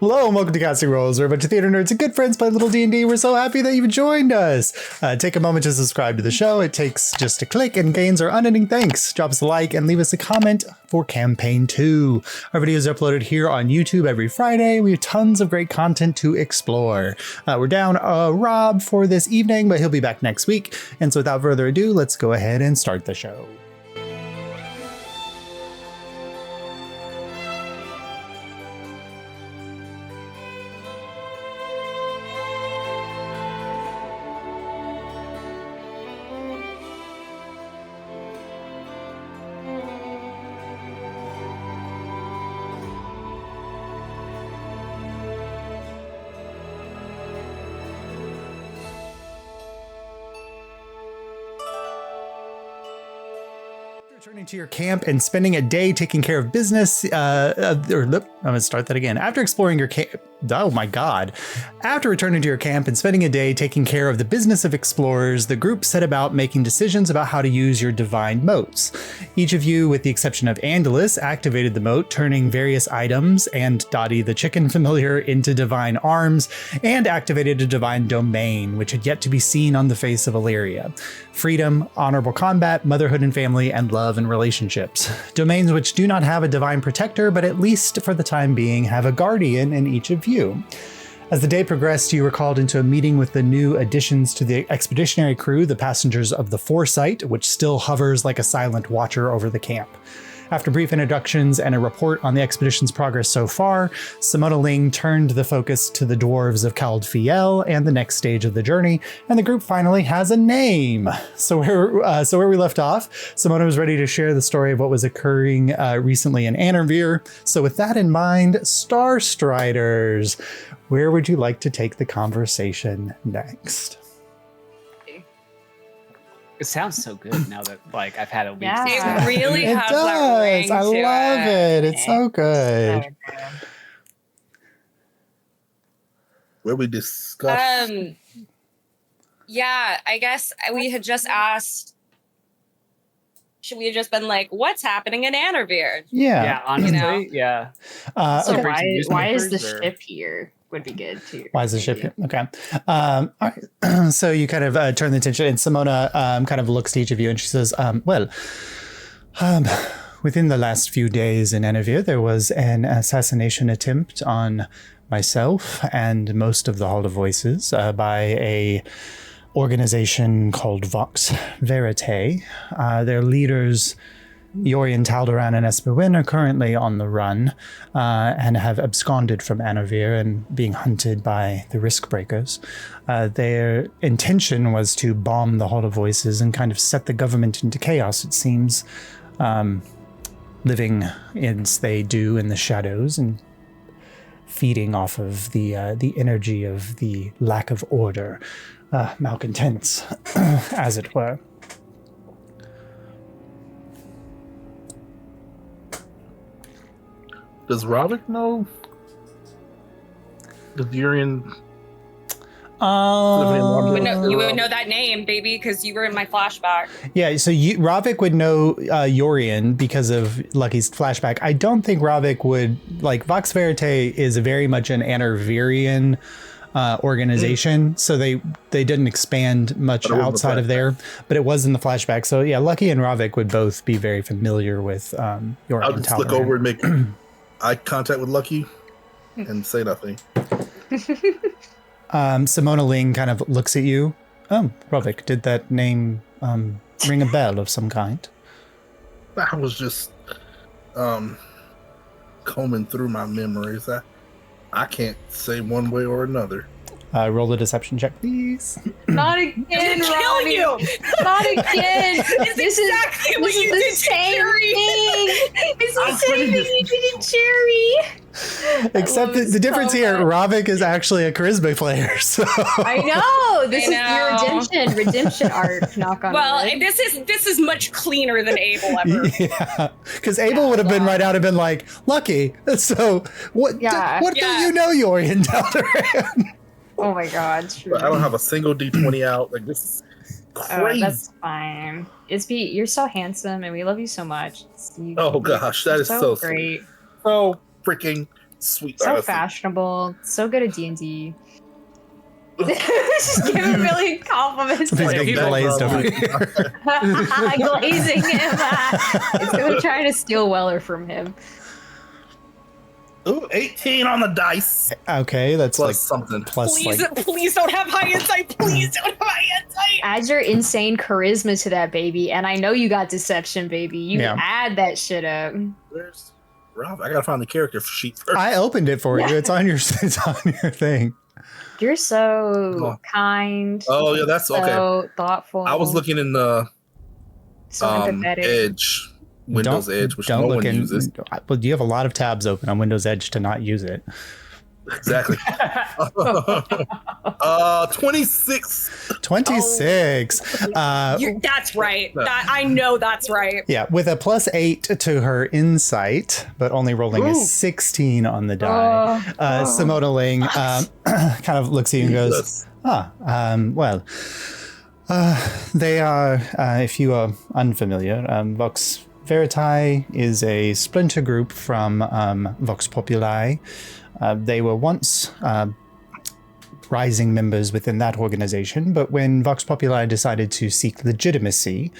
Hello and welcome to Casting Roles, where a bunch of theater nerds and good friends play little D&D. We're so happy that you've joined us. Take a moment to subscribe to the show. It takes just a click and gains our unending thanks. Drop us a like and leave us a comment for Campaign 2. Our videos are uploaded here on YouTube every Friday. We have tons of great content to explore. We're down Rob for this evening, but he'll be back next week. And so without further ado, let's go ahead and start the show. Returning to your camp and spending a day taking care of business, I'm going to start that again. After exploring your camp, oh my God. After returning to your camp and spending a day taking care of the business of explorers, the group set about making decisions about how to use your divine motes. Each of you, with the exception of Andalus, activated the mote, turning various items and Dottie the chicken familiar into divine arms, and activated a divine domain, which had yet to be seen on the face of Illyria. Freedom, honorable combat, motherhood and family, and love and relationships. Domains which do not have a divine protector, but at least for the time being have a guardian in each of you. As the day progressed, you were called into a meeting with the new additions to the expeditionary crew, the passengers of the Foresight, which still hovers like a silent watcher over the camp. After brief introductions and a report on the expedition's progress so far, Simona Ling turned the focus to the dwarves of Caldfiel and the next stage of the journey, and the group finally has a name. So where we left off, Simona was ready to share the story of what was occurring recently in Anorvere. So with that in mind, Star Striders, where would you like to take the conversation next? It sounds so good now that I've had a week. Yeah. It really It has does. that ring I to love it. It's so good. Where we discuss. Yeah, I guess we had just asked. Should we have just been like, "What's happening in Anorvere?" Yeah, honestly, You know? yeah. Okay. Some So great why is the newspapers or- ship here? Would be good too. Why is the ship here? Okay. All right. So you kind of turn the attention, and Simona kind of looks to each of you and she says, within the last few days in Anorvere, there was an assassination attempt on myself and most of the Hall of Voices by a organization called Vox Verite. Their leaders, Yorian Talderan and Esperwin, are currently on the run and have absconded from Anorvere and being hunted by the Risk Breakers. Their intention was to bomb the Hall of Voices and kind of set the government into chaos, it seems, living as they do in the shadows and feeding off of the energy of the lack of order, malcontents, as it were. Does Robert know? Does Urian? You would know that name, baby, because you were in my flashback. Yeah, so Ravik would know Yorian because of Lucky's flashback. I don't think Ravik would, Vox Verite is very much an Anorverian organization, so they didn't expand much outside of there, but it was in the flashback. So yeah, Lucky and Ravik would both be very familiar with Yorian. I'll just look over and make eye contact with Lucky and say nothing. Simona Ling kind of looks at you. Oh, Ravik, did that name ring a bell of some kind? I was just combing through my memories. I can't say one way or another. Roll a deception check, please. Not again, Kill you! Not again! This is exactly what you did to Cherry. It's the same thing you did in Cherry. Except the difference here, Ravik is actually a charisma player. So I know this is your redemption arc. Knock on wood. This is much cleaner than Abel ever. Yeah, because Abel would have been right out and been like, Lucky. So what? What do you know, Yorian Talderan? Oh my God! True. I don't have a single D20 out. Like, this is crazy. Oh, that's fine. You're so handsome, and we love you so much. Oh gosh, that is so great. So freaking Sweet. So honestly. fashionable. So good at D&D. Just giving Billy compliments. He's Like, getting people glazed over probably- here. Glazing him. It's because I'm trying to steal Weller from him. Ooh, 18 on the dice. Okay, that's Plus like something. plus Please, like please don't have high insight. Please don't have high insight. Add your insane charisma to that, baby. And I know you got deception, baby. You Yeah. add that shit up. Where's Ralph? I gotta find the character sheet first. I opened it for you. It's on your thing. You're so Oh. kind. Oh yeah, that's okay. So thoughtful. I was looking in the so empathetic. Edge, Windows Edge, which no one uses. Well, you have a lot of tabs open on Windows Edge to not use it. Exactly. 26. 26. That's right. I know that's right. Yeah, with a +8 to her insight, but only rolling a Ooh. 16 on the die. Simona Ling kind of looks at you and goes, they are, if you are unfamiliar, Vox Veritae is a splinter group from Vox Populi. They were once rising members within that organization, but when Vox Populi decided to seek legitimacy,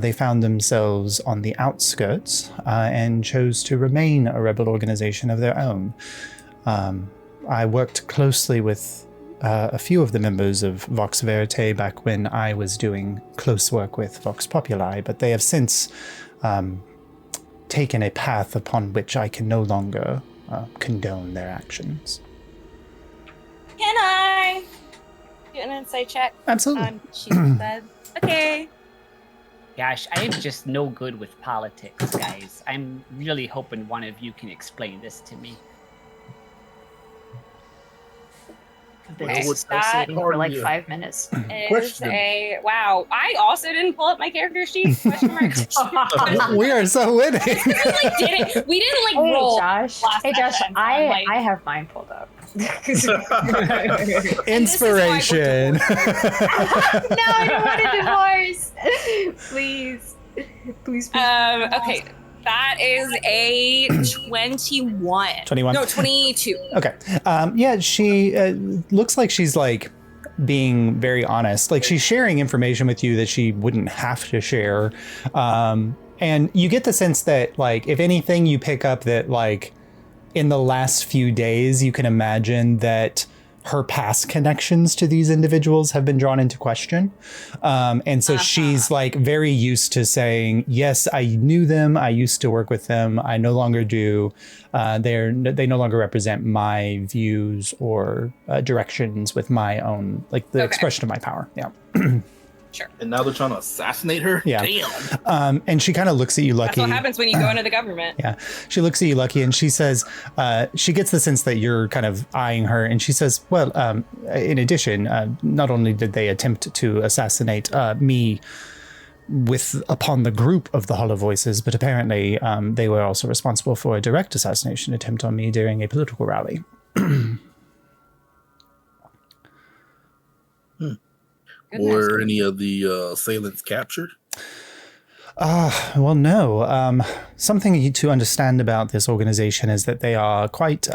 they found themselves on the outskirts and chose to remain a rebel organization of their own. I worked closely with a few of the members of Vox Veritae back when I was doing close work with Vox Populi, but they have since taken a path upon which I can no longer condone their actions. Can I do an insight check? Absolutely. She said, okay. Gosh, I am just no good with politics, guys. I'm really hoping one of you can explain this to me. I've been Well, what's that associating for like party? 5 minutes. Is Question. wow. I also didn't pull up my character sheet. Question mark. We are so winning. we didn't like Hey roll. Josh. last Hey Josh, session, so I'm like- I have mine pulled up. Inspiration. No, I don't want a divorce. Please. Please. Okay. That is a 21. 21? No, 22. Okay. Yeah, she looks like she's like being very honest. Like she's sharing information with you that she wouldn't have to share. And you get the sense that like, if anything, you pick up that like in the last few days, you can imagine that her past connections to these individuals have been drawn into question. And so she's like very used to saying, yes, I knew them. I used to work with them. I no longer do. They no longer represent my views or directions with my own, like the expression of my power. Yeah. And now they're trying to assassinate her? Yeah. Damn. And she kind of looks at you, Lucky. That's what happens when you go into the government. Yeah. She looks at you, Lucky, and she says, she gets the sense that you're kind of eyeing her. And she says, well, in addition, not only did they attempt to assassinate me upon the group of the Hollow Voices, but apparently they were also responsible for a direct assassination attempt on me during a political rally. Were any of the assailants captured? Well, no. Something to understand about this organization is that they are quite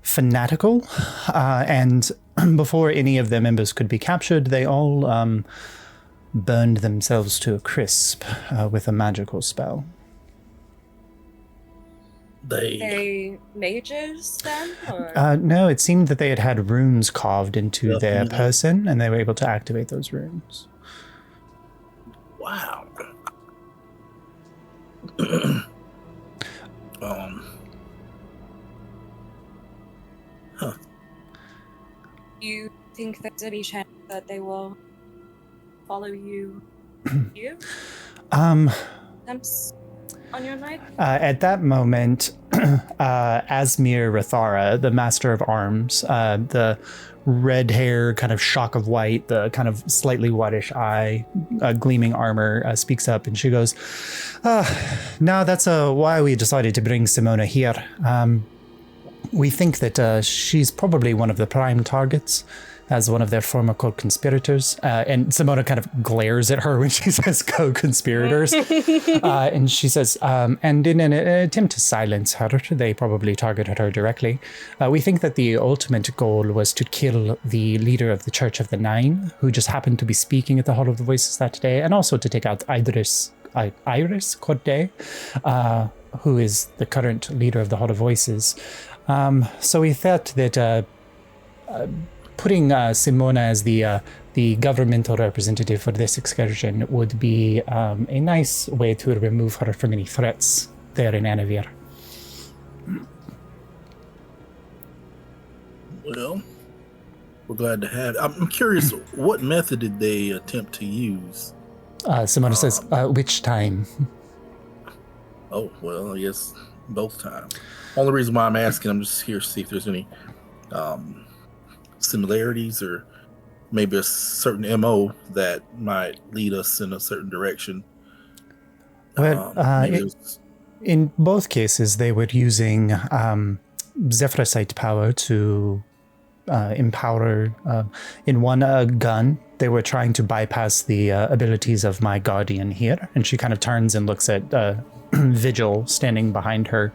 fanatical, and before any of their members could be captured, they all burned themselves to a crisp with a magical spell. They mages then? Or? No, it seemed that they had runes carved into their Definitely. person, and they were able to activate those runes. Wow. You think there's any chance that they will follow you? Attempts on your night? At that moment, Asmir Rathara, the Master of Arms, the red hair, kind of shock of white, the kind of slightly whitish eye, gleaming armor, speaks up, and she goes, "No, that's why we decided to bring Simona here. We think that she's probably one of the prime targets as one of their former co-conspirators. And Simona kind of glares at her when she says co-conspirators. And she says, and in an attempt to silence her, they probably targeted her directly. We think that the ultimate goal was to kill the leader of the Church of the Nine, who just happened to be speaking at the Hall of the Voices that day, and also to take out Iris Corday, who is the current leader of the Hall of Voices. So we thought that putting Simona as the governmental representative for this excursion would be a nice way to remove her from any threats there in Anorvere. Well, we're glad to have. I'm curious, what method did they attempt to use? Simona says, which time? Oh, well, I guess both times. Only reason why I'm asking, I'm just here to see if there's any similarities or maybe a certain MO that might lead us in a certain direction. Well, in both cases, they were using Zephrysite power to empower, in one, a gun. They were trying to bypass the abilities of my guardian here. And she kind of turns and looks at Vigil standing behind her.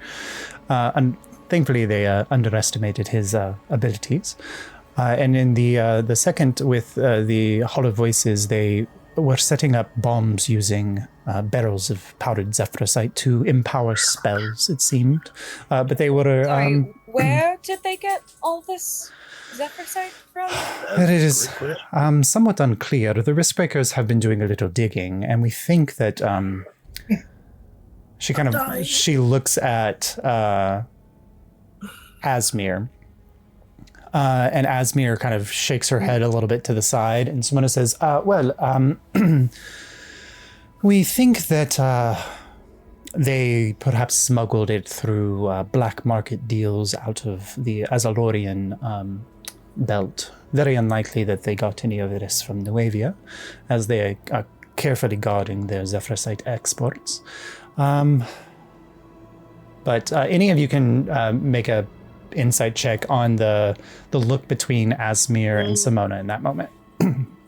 And thankfully, they underestimated his abilities. And in the second, with the Hall of Voices, they were setting up bombs using barrels of powdered Zephrysite to empower spells, it seemed. But they were... Sorry, where did they get all this Zephrysite from? It is somewhat unclear. The Riskbreakers have been doing a little digging, and we think that she looks at Asmir. And Asmir kind of shakes her head a little bit to the side, and Simona says, we think that they perhaps smuggled it through black market deals out of the Azalorian belt. Very unlikely that they got any of this from Nuevia, as they are carefully guarding their Zephrysite exports. But any of you can make a insight check on the look between Asmir and Simona in that moment.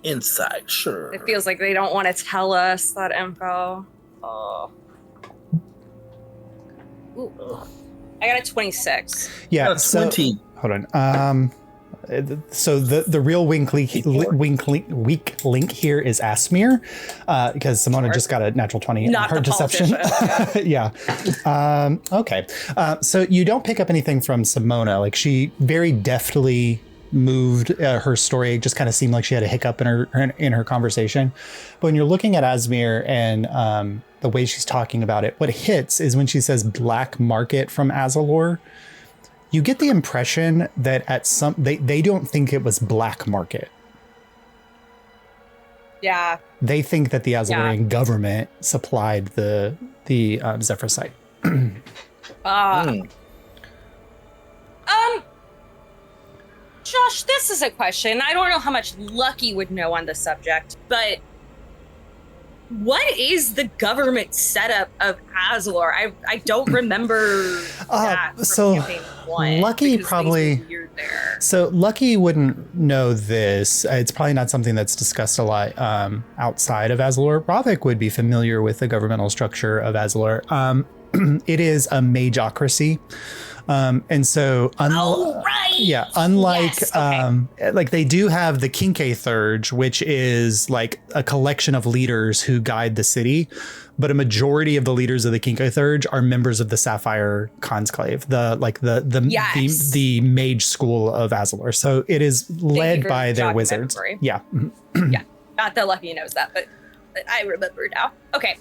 Insight, sure. It feels like they don't want to tell us that info. Oh. Ooh. I got a 26. Yeah, so 20. Hold on. So the real weak link here is Asmir, because Simona just got a natural 20 in her deception. Yeah. Okay. So you don't pick up anything from Simona. Like, she very deftly moved her story. It just kind of seemed like she had a hiccup in her conversation. But when you're looking at Asmir and the way she's talking about it, what hits is when she says black market from Azalor. You get the impression that they don't think it was black market. Yeah. They think that the Azalorian government supplied the Zephrysite. Josh, this is a question. I don't know how much Lucky would know on the subject, but what is the government setup of Azalor? I don't remember that from so campaign 1. Lucky probably. So Lucky wouldn't know this. It's probably not something that's discussed a lot outside of Azalor. Ravik would be familiar with the governmental structure of Azalor. It is a mageocracy. And so, unlike, like, they do have the Kinke Thurge, which is like a collection of leaders who guide the city, but a majority of the leaders of the Kinke Thurge are members of the Sapphire Conclave, the mage school of Azalor. So it is led by their wizards. Yeah. Yeah. Not that Lucky knows that, but I remember now. Okay.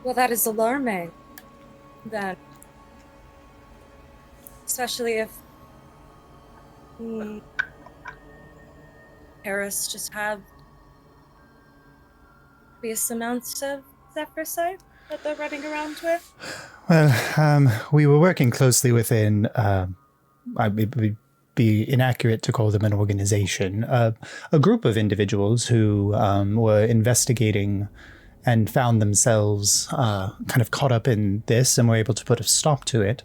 Well, that is alarming, then. Especially if Paris just have obvious amounts of Zephrysite that they're running around with. Well, we were working closely within, it would be inaccurate to call them an organization, a group of individuals who were investigating and found themselves kind of caught up in this and were able to put a stop to it.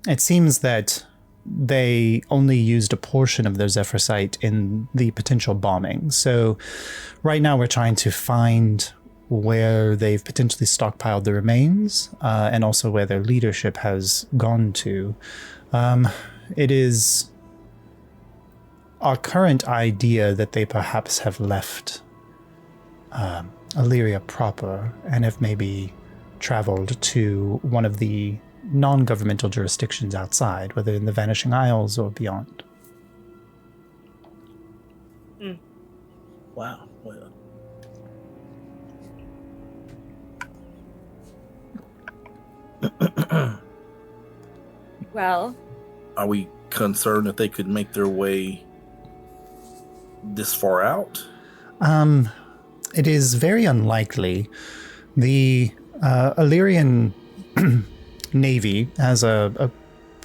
It seems that they only used a portion of their Zephyr site in the potential bombing. So right now we're trying to find where they've potentially stockpiled the remains, and also where their leadership has gone to. It is our current idea that they perhaps have left Illyria proper and have maybe traveled to one of the non-governmental jurisdictions outside, whether in the Vanishing Isles or beyond. Wow. Well. Well, Are we concerned that they could make their way this far out? It is very unlikely. The Illyrian Navy has a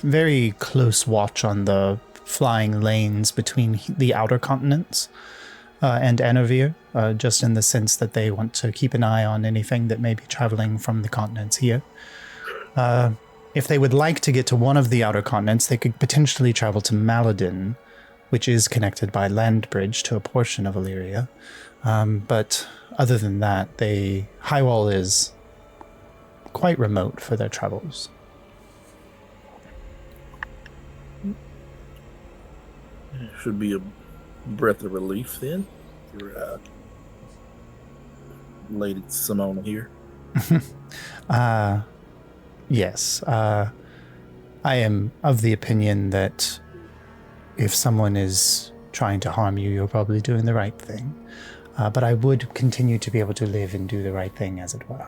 very close watch on the flying lanes between the outer continents and Anorvere, just in the sense that they want to keep an eye on anything that may be traveling from the continents here. If they would like to get to one of the outer continents, they could potentially travel to Maladin, which is connected by land bridge to a portion of Illyria. But other than that, Highwall is quite remote for their travels. Should be a breath of relief then for Lady Simona here. Yes. I am of the opinion that if someone is trying to harm you, you're probably doing the right thing. But I would continue to be able to live and do the right thing, as it were.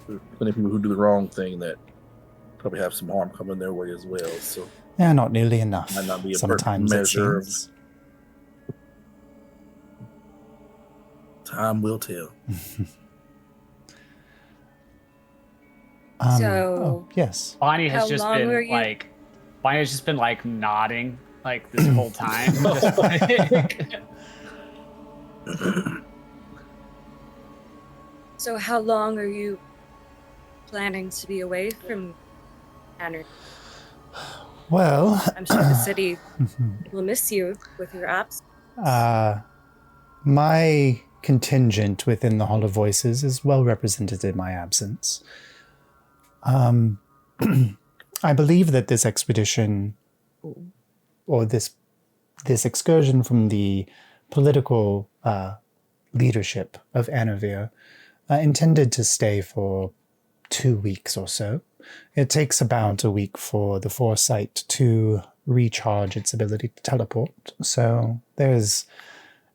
There's plenty of people who do the wrong thing that probably have some harm coming their way as well. So Yeah, not nearly enough. might not be a Sometimes perfect it measure. seems. Time will tell. Yes. Bonnie has How just long were been you- Bonnie has just been nodding this whole time. Just like- so how long are you planning to be away from Anorvere? Well, I'm sure the city will miss you with your absence. my contingent within the Hall of Voices is well represented in my absence. I believe that this expedition, or this excursion from the political leadership of Anorvere, intended to stay for 2 weeks or so. It takes about a week for the Foresight to recharge its ability to teleport, so there's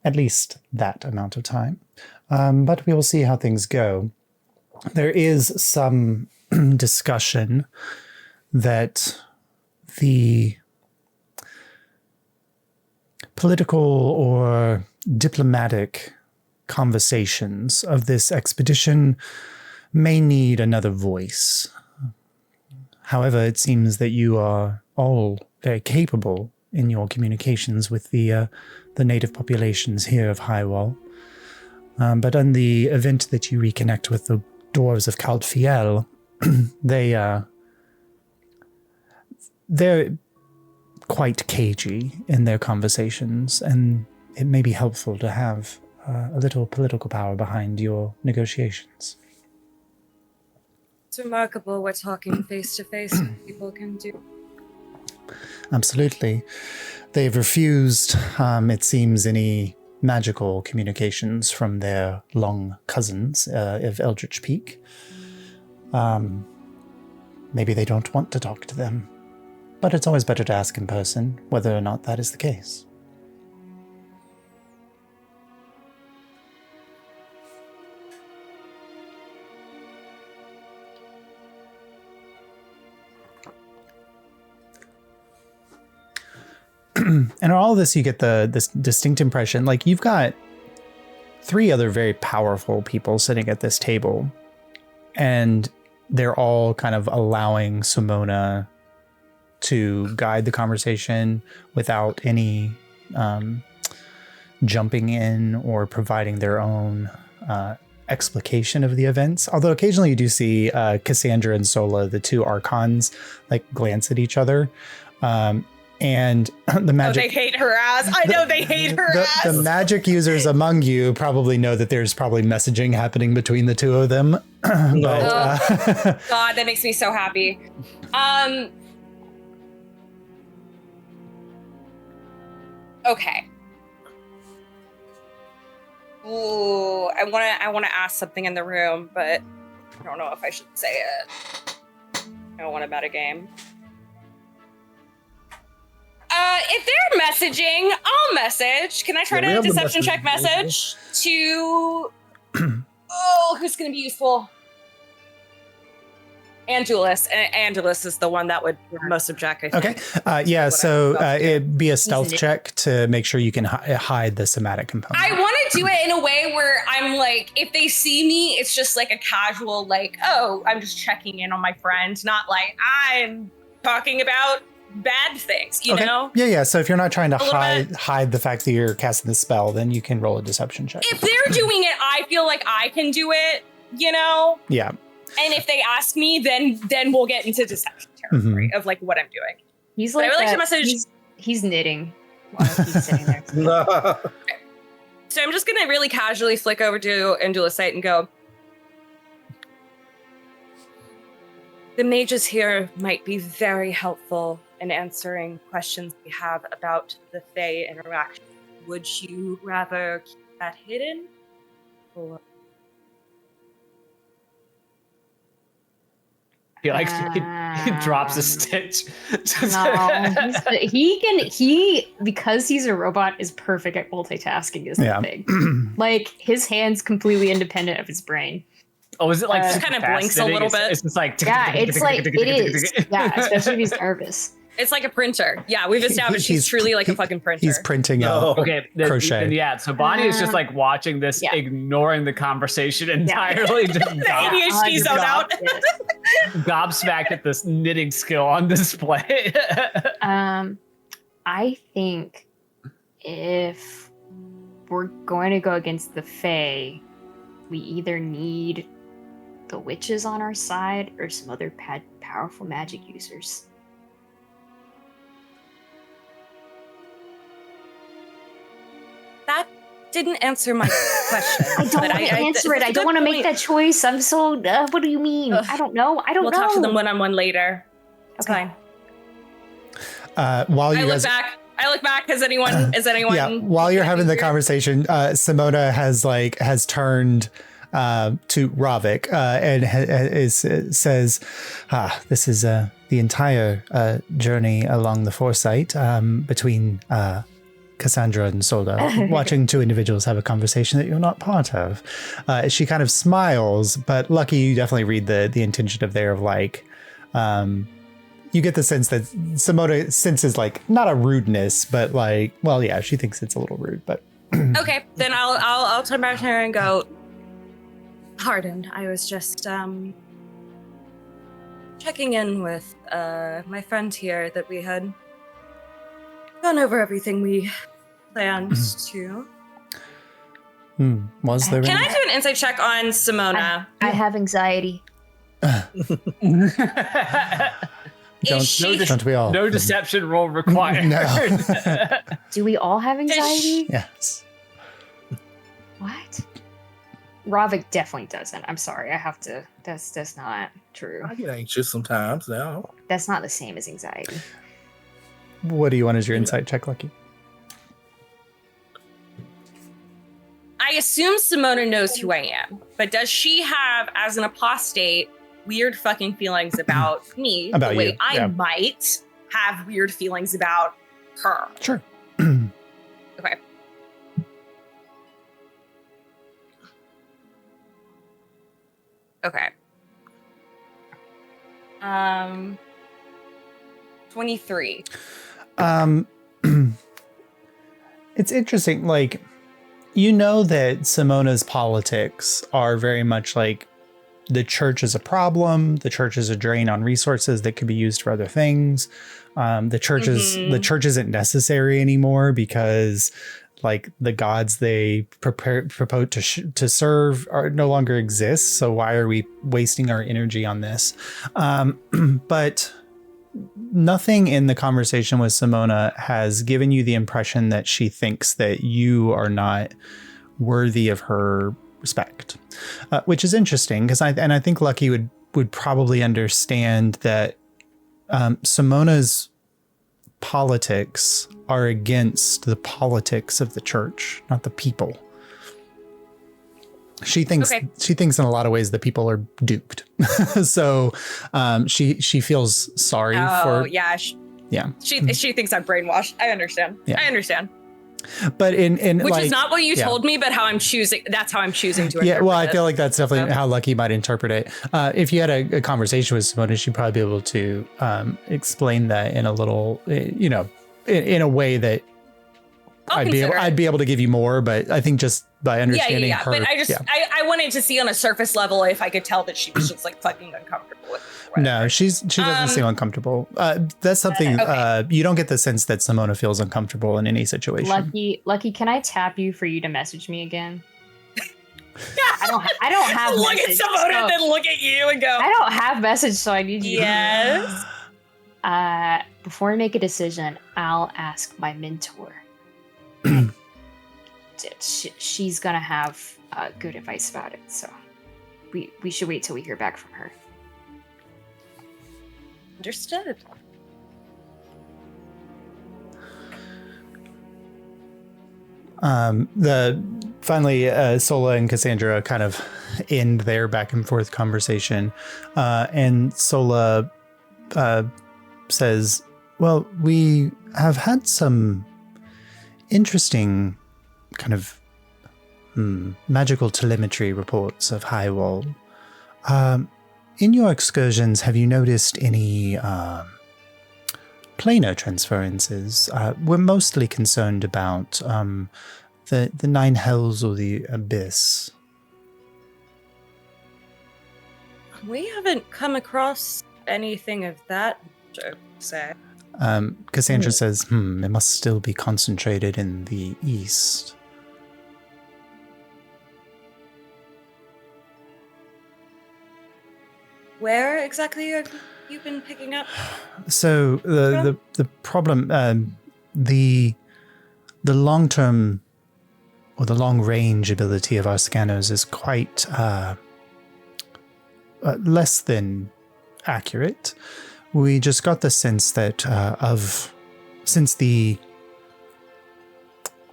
at least that amount of time. But we will see how things go. There is some discussion that the political or diplomatic conversations of this expedition may need another voice. However, it seems that you are all very capable in your communications with the native populations here of Highwall. But in the event that you reconnect with the dwarves of Caldfiel, they're quite cagey in their conversations, and it may be helpful to have a little political power behind your negotiations. It's remarkable what talking face to face people can do. Absolutely. They've refused, it seems, any magical communications from their long cousins of Eldritch Peak. Maybe they don't want to talk to them, but it's always better to ask in person whether or not that is the case. And in all this, you get this distinct impression, like you've got 3 other very powerful people sitting at this table, and they're all kind of allowing Simona to guide the conversation without any jumping in or providing their own explication of the events. Although occasionally you do see Cassandra and Sola, the two archons, like glance at each other. And the magic. Oh, they hate her ass. I know they hate her ass. The magic users among you probably know that there's probably messaging happening between the two of them. God, that makes me so happy. Okay. Ooh, I wanna ask something in the room, but I don't know if I should say it. I don't want to metagame. If they're messaging, I'll message. Can I try to deception check message to... Oh, who's going to be useful? Angelus. Angelus is the one that would most object, I think. Okay. Yeah, so it'd be a stealth check to make sure you can hide the somatic component. I want to do it in a way where I'm like, if they see me, it's just like a casual, like, oh, I'm just checking in on my friend, not like I'm talking about bad things, you know? Yeah. So if you're not trying to hide the fact that you're casting the spell, then you can roll a deception check. If they're doing it, I feel like I can do it, you know? Yeah. And if they ask me, then we'll get into deception territory of like what I'm doing. He's like, I would like to message. He's knitting while he's sitting there. Okay. So I'm just gonna really casually flick over to Angelus' site and go, the mages here might be very helpful in answering questions we have about the Fae interaction. Would you rather keep that hidden? Or... He likes he drops a stitch. No, because he's a robot, is perfect at multitasking is the thing. Like his hand's completely independent of his brain. Oh, is it like just kind of blinks a little bit? It's just like it is. Yeah, especially if he's nervous. It's like a printer. Yeah, we've established he's truly like a fucking printer. He's printing crochet. So Bonnie is just like watching this, ignoring the conversation entirely. Just the ADHD zone out. Gobsmacked at this knitting skill on display. I think if we're going to go against the Fae, we either need the witches on our side or some other powerful magic users. That didn't answer my question. I don't want to answer it. I don't want to make that choice. I'm so... what do you mean? I don't know. We'll talk to them one-on-one later. It's fine. While you I look back. Has anyone? Yeah. While you're having the conversation, Simona has turned to Ravik and says, "This is the entire journey along the foresight between Cassandra and Solda, watching two individuals have a conversation that you're not part of." She kind of smiles, but Lucky, you definitely read the intention of there of like. You get the sense that Simona senses like not a rudeness, but like, well, yeah, she thinks it's a little rude, but okay, then I'll turn back to her and go, pardon, I was just checking in with my friend here that we had gone over everything we planned to. Was there? Can I do an insight check on Simona? I have anxiety. Don't we all? No deception roll required. No. Do we all have anxiety? Yes. What? Ravik definitely doesn't. I'm sorry. I have to. That's not true. I get anxious sometimes now. That's not the same as anxiety. What do you want as your insight check, Lucky? I assume Simona knows who I am, but does she have, as an apostate, weird fucking feelings about me? About the way you, I might have weird feelings about her. Sure. Okay. Okay. 23. It's interesting, like, you know that Simona's politics are very much like the church is a problem, the church is a drain on resources that could be used for other things. The church isn't necessary anymore because like the gods they propose to serve are no longer exist. So why are we wasting our energy on this? But nothing in the conversation with Simona has given you the impression that she thinks that you are not worthy of her respect, which is interesting because I think Lucky would probably understand that Simona's politics are against the politics of the church, not the people. She thinks in a lot of ways the people are duped. So she feels sorry for. Yeah. She thinks I'm brainwashed. I understand. Yeah. I understand. But which is not what you told me, but how I'm choosing. That's how I'm choosing to. Yeah. Well, I feel like that's definitely how Lucky might interpret it. If you had a conversation with Simona, she'd probably be able to explain that in a little, in a way that I'd be able to give you more. But I think just by understanding her. But I wanted to see on a surface level if I could tell that she was just like fucking uncomfortable with it. No, she doesn't seem uncomfortable. That's something you don't get the sense that Simona feels uncomfortable in any situation. Lucky, can I tap you for you to message me again? I don't have look message, at Simona, then look at you and go. I don't have message, so I need you. Yes. Before I make a decision, I'll ask my mentor. She's gonna have good advice about it, so we should wait till we hear back from her. Understood. Finally, Sola and Cassandra kind of end their back and forth conversation, and Sola says, "Well, we have had some interesting kind of magical telemetry reports of Highwall. In your excursions, have you noticed any planar transferences? We're mostly concerned about the Nine Hells or the Abyss." We haven't come across anything of that, I would say. Cassandra says, it must still be concentrated in the east. Where exactly have you been picking up? So the problem, the long-term or the long-range ability of our scanners is quite less than accurate. We just got the sense that since the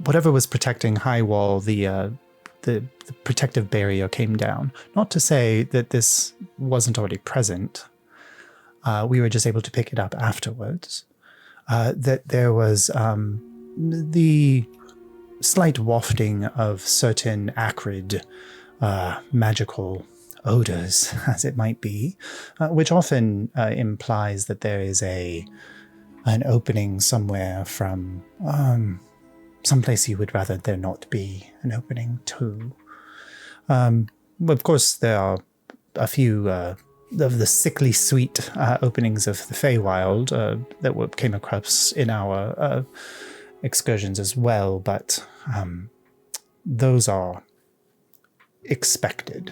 whatever was protecting Highwall, the protective barrier came down. Not to say that this wasn't already present. We were just able to pick it up afterwards. That there was the slight wafting of certain acrid magical odors, as it might be, which often implies that there is an opening somewhere from someplace you would rather there not be an opening to. Of course, there are a few of the sickly sweet openings of the Feywild that came across in our excursions as well, but those are expected.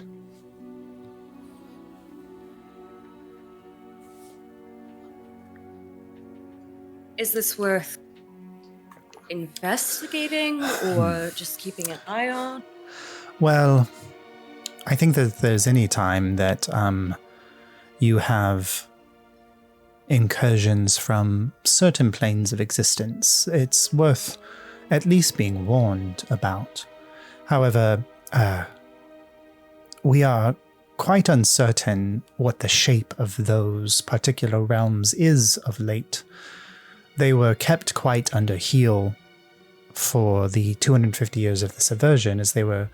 Is this worth investigating or just keeping an eye on? Well, I think that if there's any time that you have incursions from certain planes of existence, it's worth at least being warned about. However, we are quite uncertain what the shape of those particular realms is of late. They were kept quite under heel for the 250 years of the subversion as they were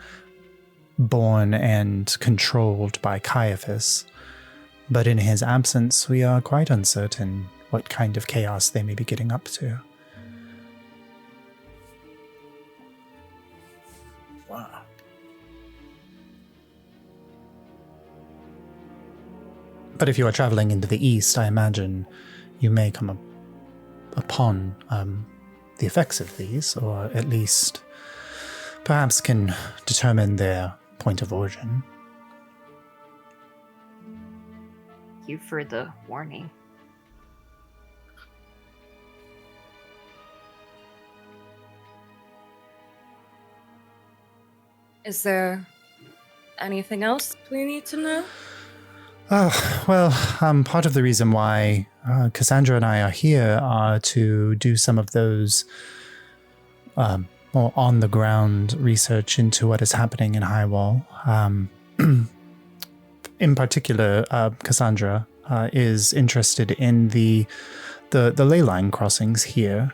born and controlled by Caiaphas. But in his absence, we are quite uncertain what kind of chaos they may be getting up to. Wow. But if you are traveling into the east, I imagine you may come upon the effects of these, or at least perhaps can determine their point of origin. Thank you for the warning. Is there anything else we need to know? Part of the reason why Cassandra and I are here are to do some of those more on-the-ground research into what is happening in Highwall. In particular, Cassandra is interested in the ley line crossings here.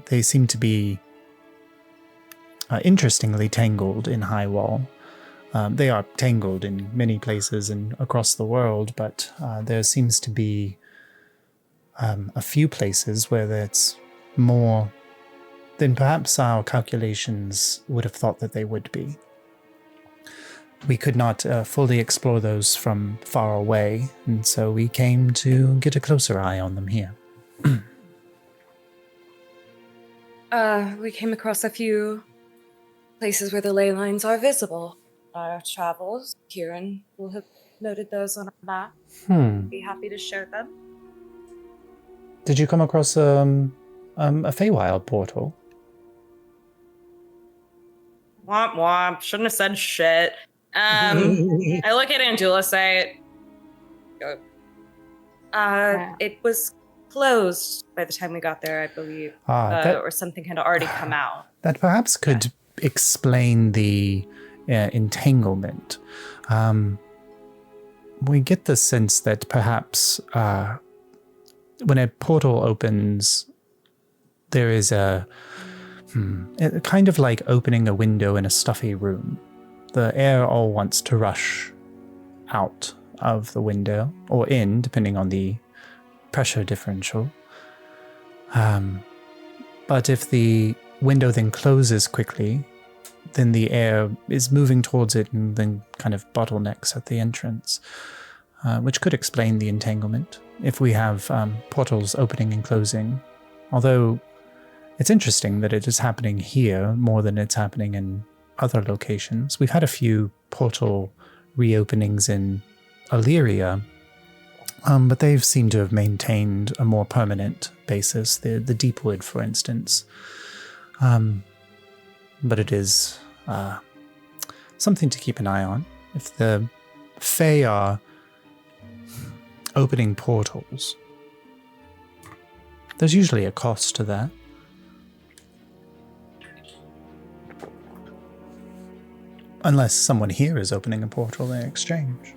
They seem to be interestingly tangled in Highwall. They are tangled in many places and across the world, but there seems to be a few places where it's more than perhaps our calculations would have thought that they would be. We could not fully explore those from far away, and so we came to get a closer eye on them here. We came across a few places where the ley lines are visible. Our travels, Kieran will have noted those on our map. Be happy to share them. Did you come across a Feywild portal? Womp womp. Shouldn't have said shit. I look at Angela, say, it was closed by the time we got there, I believe. Or something had already come out. That perhaps could explain the entanglement. We get the sense that perhaps when a portal opens, there is a kind of like opening a window in a stuffy room. The air all wants to rush out of the window, or in, depending on the pressure differential. But if the window then closes quickly, then the air is moving towards it and then kind of bottlenecks at the entrance, which could explain the entanglement if we have portals opening and closing. Although it's interesting that it is happening here more than it's happening in other locations. We've had a few portal reopenings in Illyria, but they've seemed to have maintained a more permanent basis, the Deepwood, for instance. But it is something to keep an eye on. If the Fae are opening portals, there's usually a cost to that. Unless someone here is opening a portal in exchange.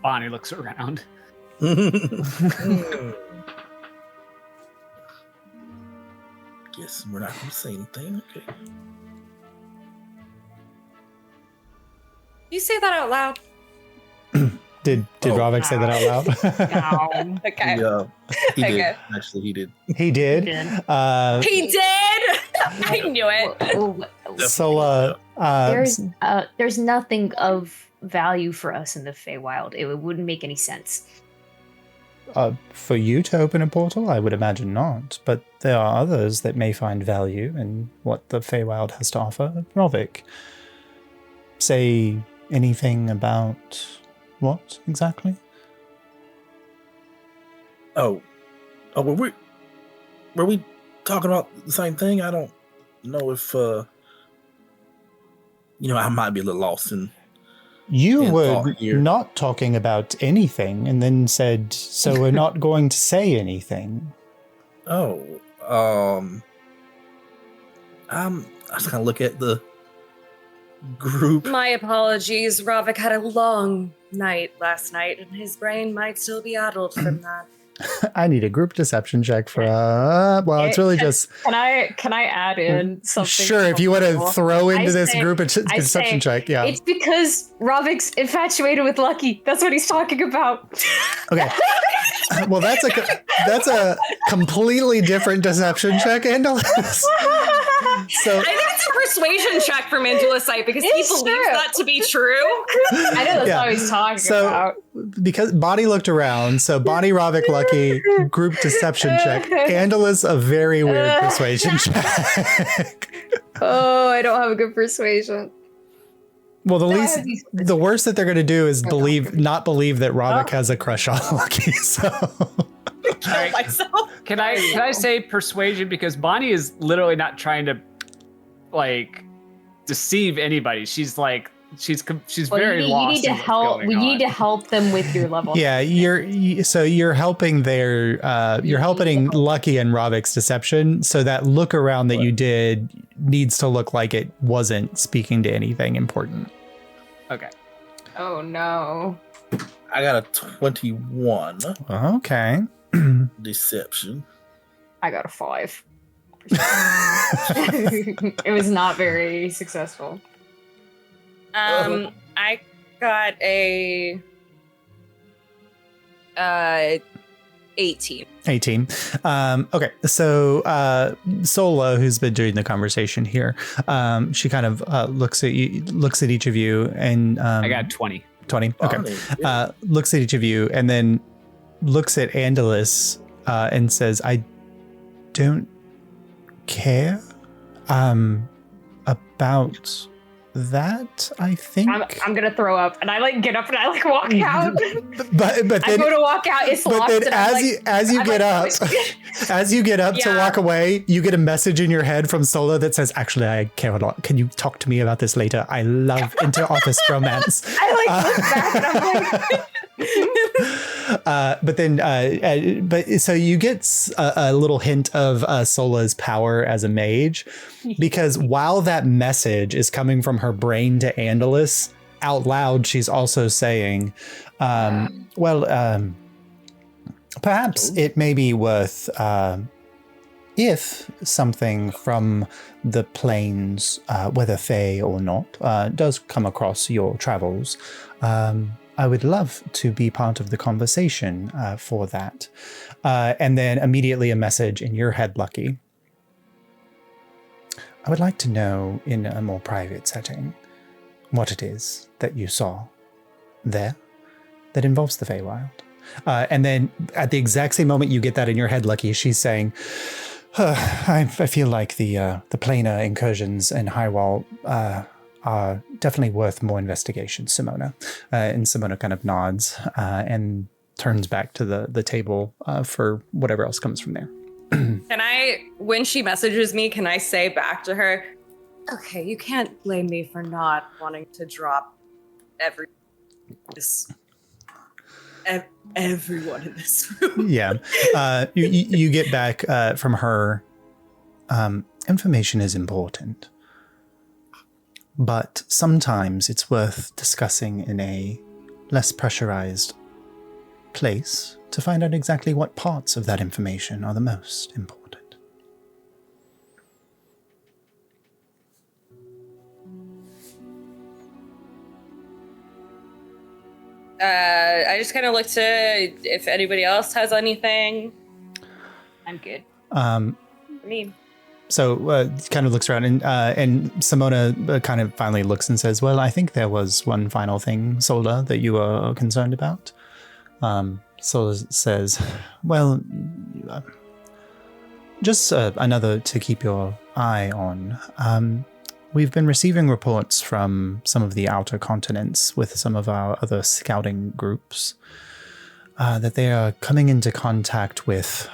Bonnie looks around. Guess we're not going to say anything. Okay. You say that out loud. Did Ravik say that out loud? No. Okay. He did. Okay. Actually, he did. He did. He did. I knew it. So There's nothing of value for us in the Feywild. It wouldn't make any sense. For you to open a portal, I would imagine not. But there are others that may find value in what the Feywild has to offer. Ravik, say anything about what exactly? Oh, were we talking about the same thing? I don't know if I might be a little lost in. You were not talking about anything, and then said, "So we're not going to say anything." Oh, I just kind of look at the group. My apologies. Ravik had a long night last night, and his brain might still be addled from that. I need a group deception check for it's really just. Can I add in something? Sure, if you want to throw into this group a I deception say, check, yeah. It's because Ravik's infatuated with Lucky. That's what he's talking about. Okay. Well, that's a completely different deception check, Andalus. So I think it's a persuasion check from Angela's side because he believes that to be true. I know that's what he's talking about. Because Bonnie looked around, so Bonnie, Ravik, Lucky, group deception check. Andalus, a very weird persuasion check. Oh, I don't have a good persuasion. Well, No, I have these- the worst that they're going to do is not believe that Ravik has a crush on Lucky. So, Kill myself. Can I say persuasion, because Bonnie is literally not trying to like deceive anybody. She's like she's very lost. You need to help. We need to help them with your level. yeah, you're helping you're helping Lucky and Ravik's deception. So that look around that you did needs to look like it wasn't speaking to anything important. Okay. Oh no. I got a 21 Okay. deception. I got a 5. It was not very successful. I got a 18. 18. Okay, so Sola, who's been doing the conversation here, she kind of looks at each of you, and I got 20. 20. Okay. Looks at each of you and then looks at Andalus and says, "I don't care about that, I think." I'm gonna throw up, and I like get up and I like walk out. But then, I go to walk out. It's locked. But then as you get up to Yeah. walk away, you get a message in your head from Sola that says, "Actually, I care a lot. Can you talk to me about this later? I love inter-office romance." I like look back and I'm like. But so you get a little hint of Sola's power as a mage, because while that message is coming from her brain to Andalus, out loud, she's also saying, perhaps it may be worth, if something from the plains, whether Fae or not, does come across your travels, I would love to be part of the conversation for that. And then immediately a message in your head, Lucky. I would like to know in a more private setting what it is that you saw there that involves the Feywild. And then at the exact same moment you get that in your head, Lucky, she's saying, I feel like the planar incursions in Highwall are definitely worth more investigation, Simona. And Simona kind of nods and turns back to the table for whatever else comes from there. Can I, when she messages me, can I say back to her, okay, you can't blame me for not wanting to drop everyone in this room. Yeah. You get back from her, information is important, but sometimes it's worth discussing in a less pressurized place to find out exactly what parts of that information are the most important. I just kind of look to if anybody else has anything. I'm good. I mean, So kind of looks around, and Simona kind of finally looks and says, "Well, I think there was one final thing, Sola, that you were concerned about." Sola says, "Well, just another to keep your eye on. We've been receiving reports from some of the outer continents with some of our other scouting groups that they are coming into contact with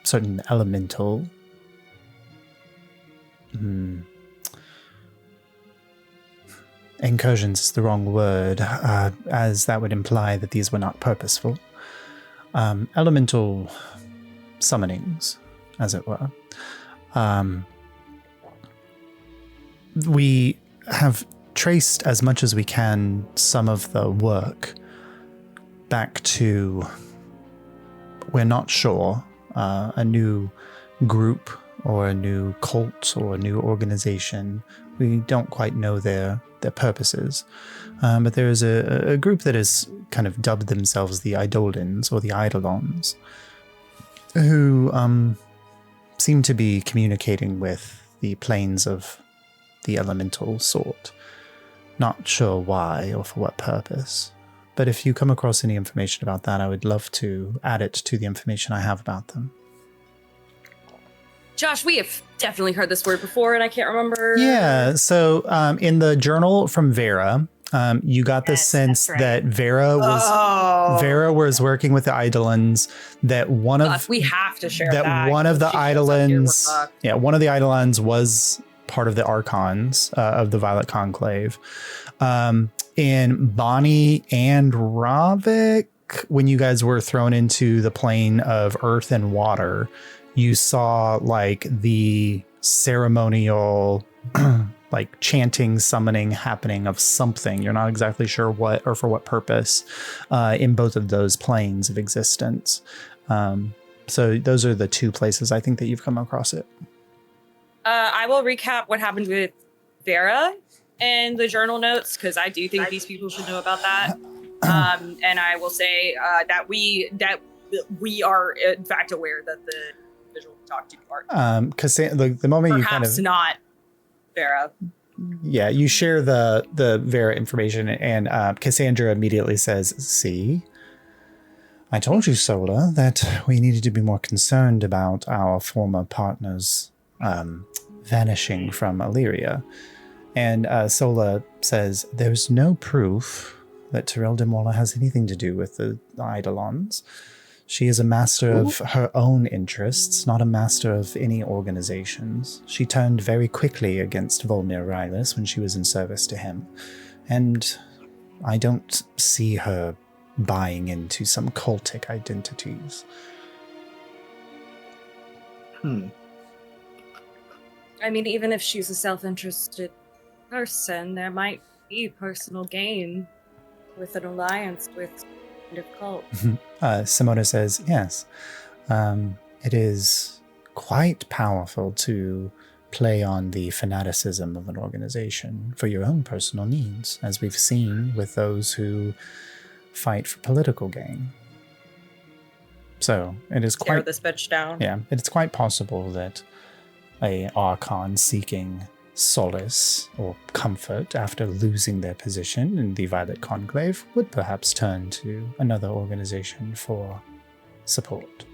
certain elemental incursions is the wrong word, as that would imply that these were not purposeful. Elemental summonings, as it were. We have traced as much as we can some of the work back to, we're not sure, a new group or a new cult or a new organization. We don't quite know their purposes. But there is a group that has kind of dubbed themselves the Eidolons or the Eidolons, who seem to be communicating with the planes of the elemental sort. Not sure why or for what purpose. But if you come across any information about that, I would love to add it to the information I have about them. Josh, we have definitely heard this word before, and I can't remember. Yeah. So in the journal from Vera, you got the sense that Vera was working with the Eidolons. That one of we have to share one of the Eidolons, one of the Eidolons was part of the Archons of the Violet Conclave. In Bonnie and Ravik, when you guys were thrown into the plane of earth and water, you saw like the ceremonial like chanting, summoning happening of something. You're not exactly sure what or for what purpose in both of those planes of existence. So those are the two places I think that you've come across it. I will recap what happened with Vera and the journal notes, because I do think these people should know about that. And I will say that we are in fact aware that the visual talk to part. Because the moment you kind of not Vera. Yeah, you share the Vera information, and Cassandra immediately says, "See, I told you, Sola, that we needed to be more concerned about our former partners vanishing from Illyria." And Sola says, "There's no proof that Tyrell Dimwalla has anything to do with the Eidolons. She is a master of her own interests, not a master of any organizations. She turned very quickly against Volmir Rylis when she was in service to him. And I don't see her buying into some cultic identities." I mean, even if she's a self-interested person, there might be personal gain with an alliance with the cult. Simona says, "Yes, it is quite powerful to play on the fanaticism of an organization for your own personal needs, as we've seen with those who fight for political gain. So it is Tear this bitch down. Yeah, it's quite possible that a Archon seeking solace or comfort after losing their position in the Violet Conclave would perhaps turn to another organization for support."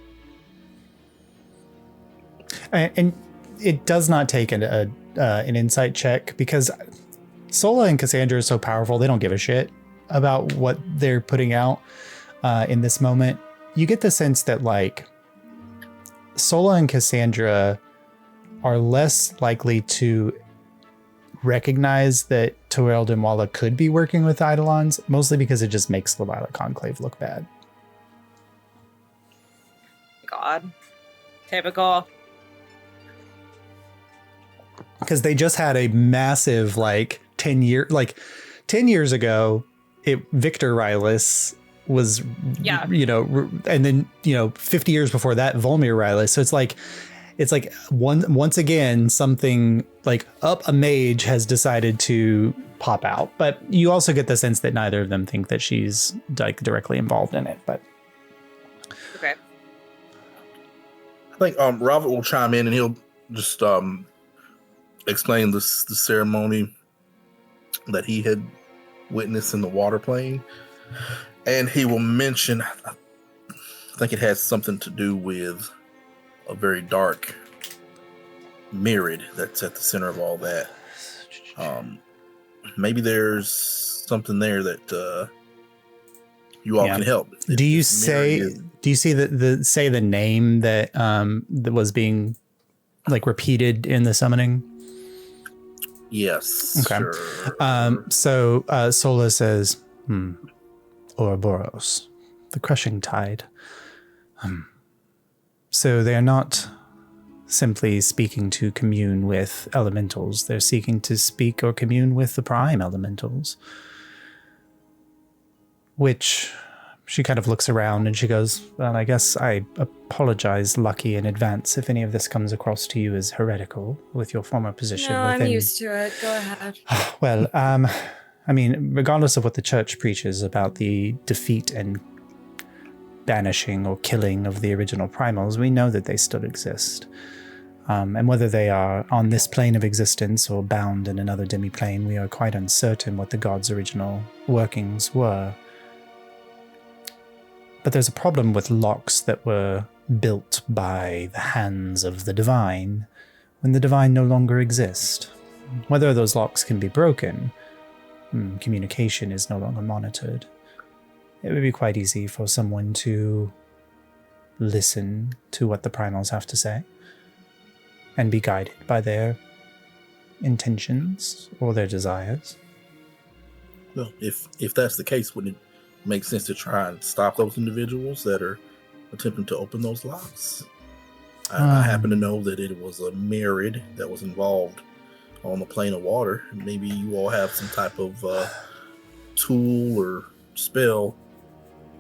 And it does not take an insight check, because Sola and Cassandra are so powerful, they don't give a shit about what they're putting out in this moment. You get the sense that like Sola and Cassandra are less likely to recognize that Tyrell Dimwalla could be working with Eidolons, mostly because it just makes the Violet Conclave look bad. God. Typical. Because they just had a massive 10 years ago, Victor Rylis was, and then 50 years before that, Volmir Rylis. So it's like once again something like a mage has decided to pop out, but you also get the sense that neither of them think that she's like directly involved in it. But okay, I think Robert will chime in and he'll just explain the ceremony that he had witnessed in the water plane, and he will mention, I think it has something to do with a very dark myriad that's at the center of all that. Maybe there's something there that you all can help. Do you see the name that that was being repeated in the summoning? Yes. Okay. Sure. So Sola says, Ouroboros, the crushing tide. So they are not simply speaking to commune with elementals. They're seeking to speak or commune with the prime elementals. Which she kind of looks around and she goes, "Well, I guess I apologize, Lucky, in advance if any of this comes across to you as heretical with your former position." No, I'm used to it. Go ahead. Well, I mean, regardless of what the church preaches about the defeat and banishing or killing of the original primals, we know that they still exist. And whether they are on this plane of existence or bound in another demi-plane, we are quite uncertain what the gods' original workings were. But there's a problem with locks that were built by the hands of the divine, when the divine no longer exist. Whether those locks can be broken, communication is no longer monitored. It would be quite easy for someone to listen to what the primals have to say and be guided by their intentions or their desires. Well, if that's the case, wouldn't it make sense to try and stop those individuals that are attempting to open those locks? I happen to know that it was a Merid that was involved on the plane of water. Maybe you all have some type of tool or spell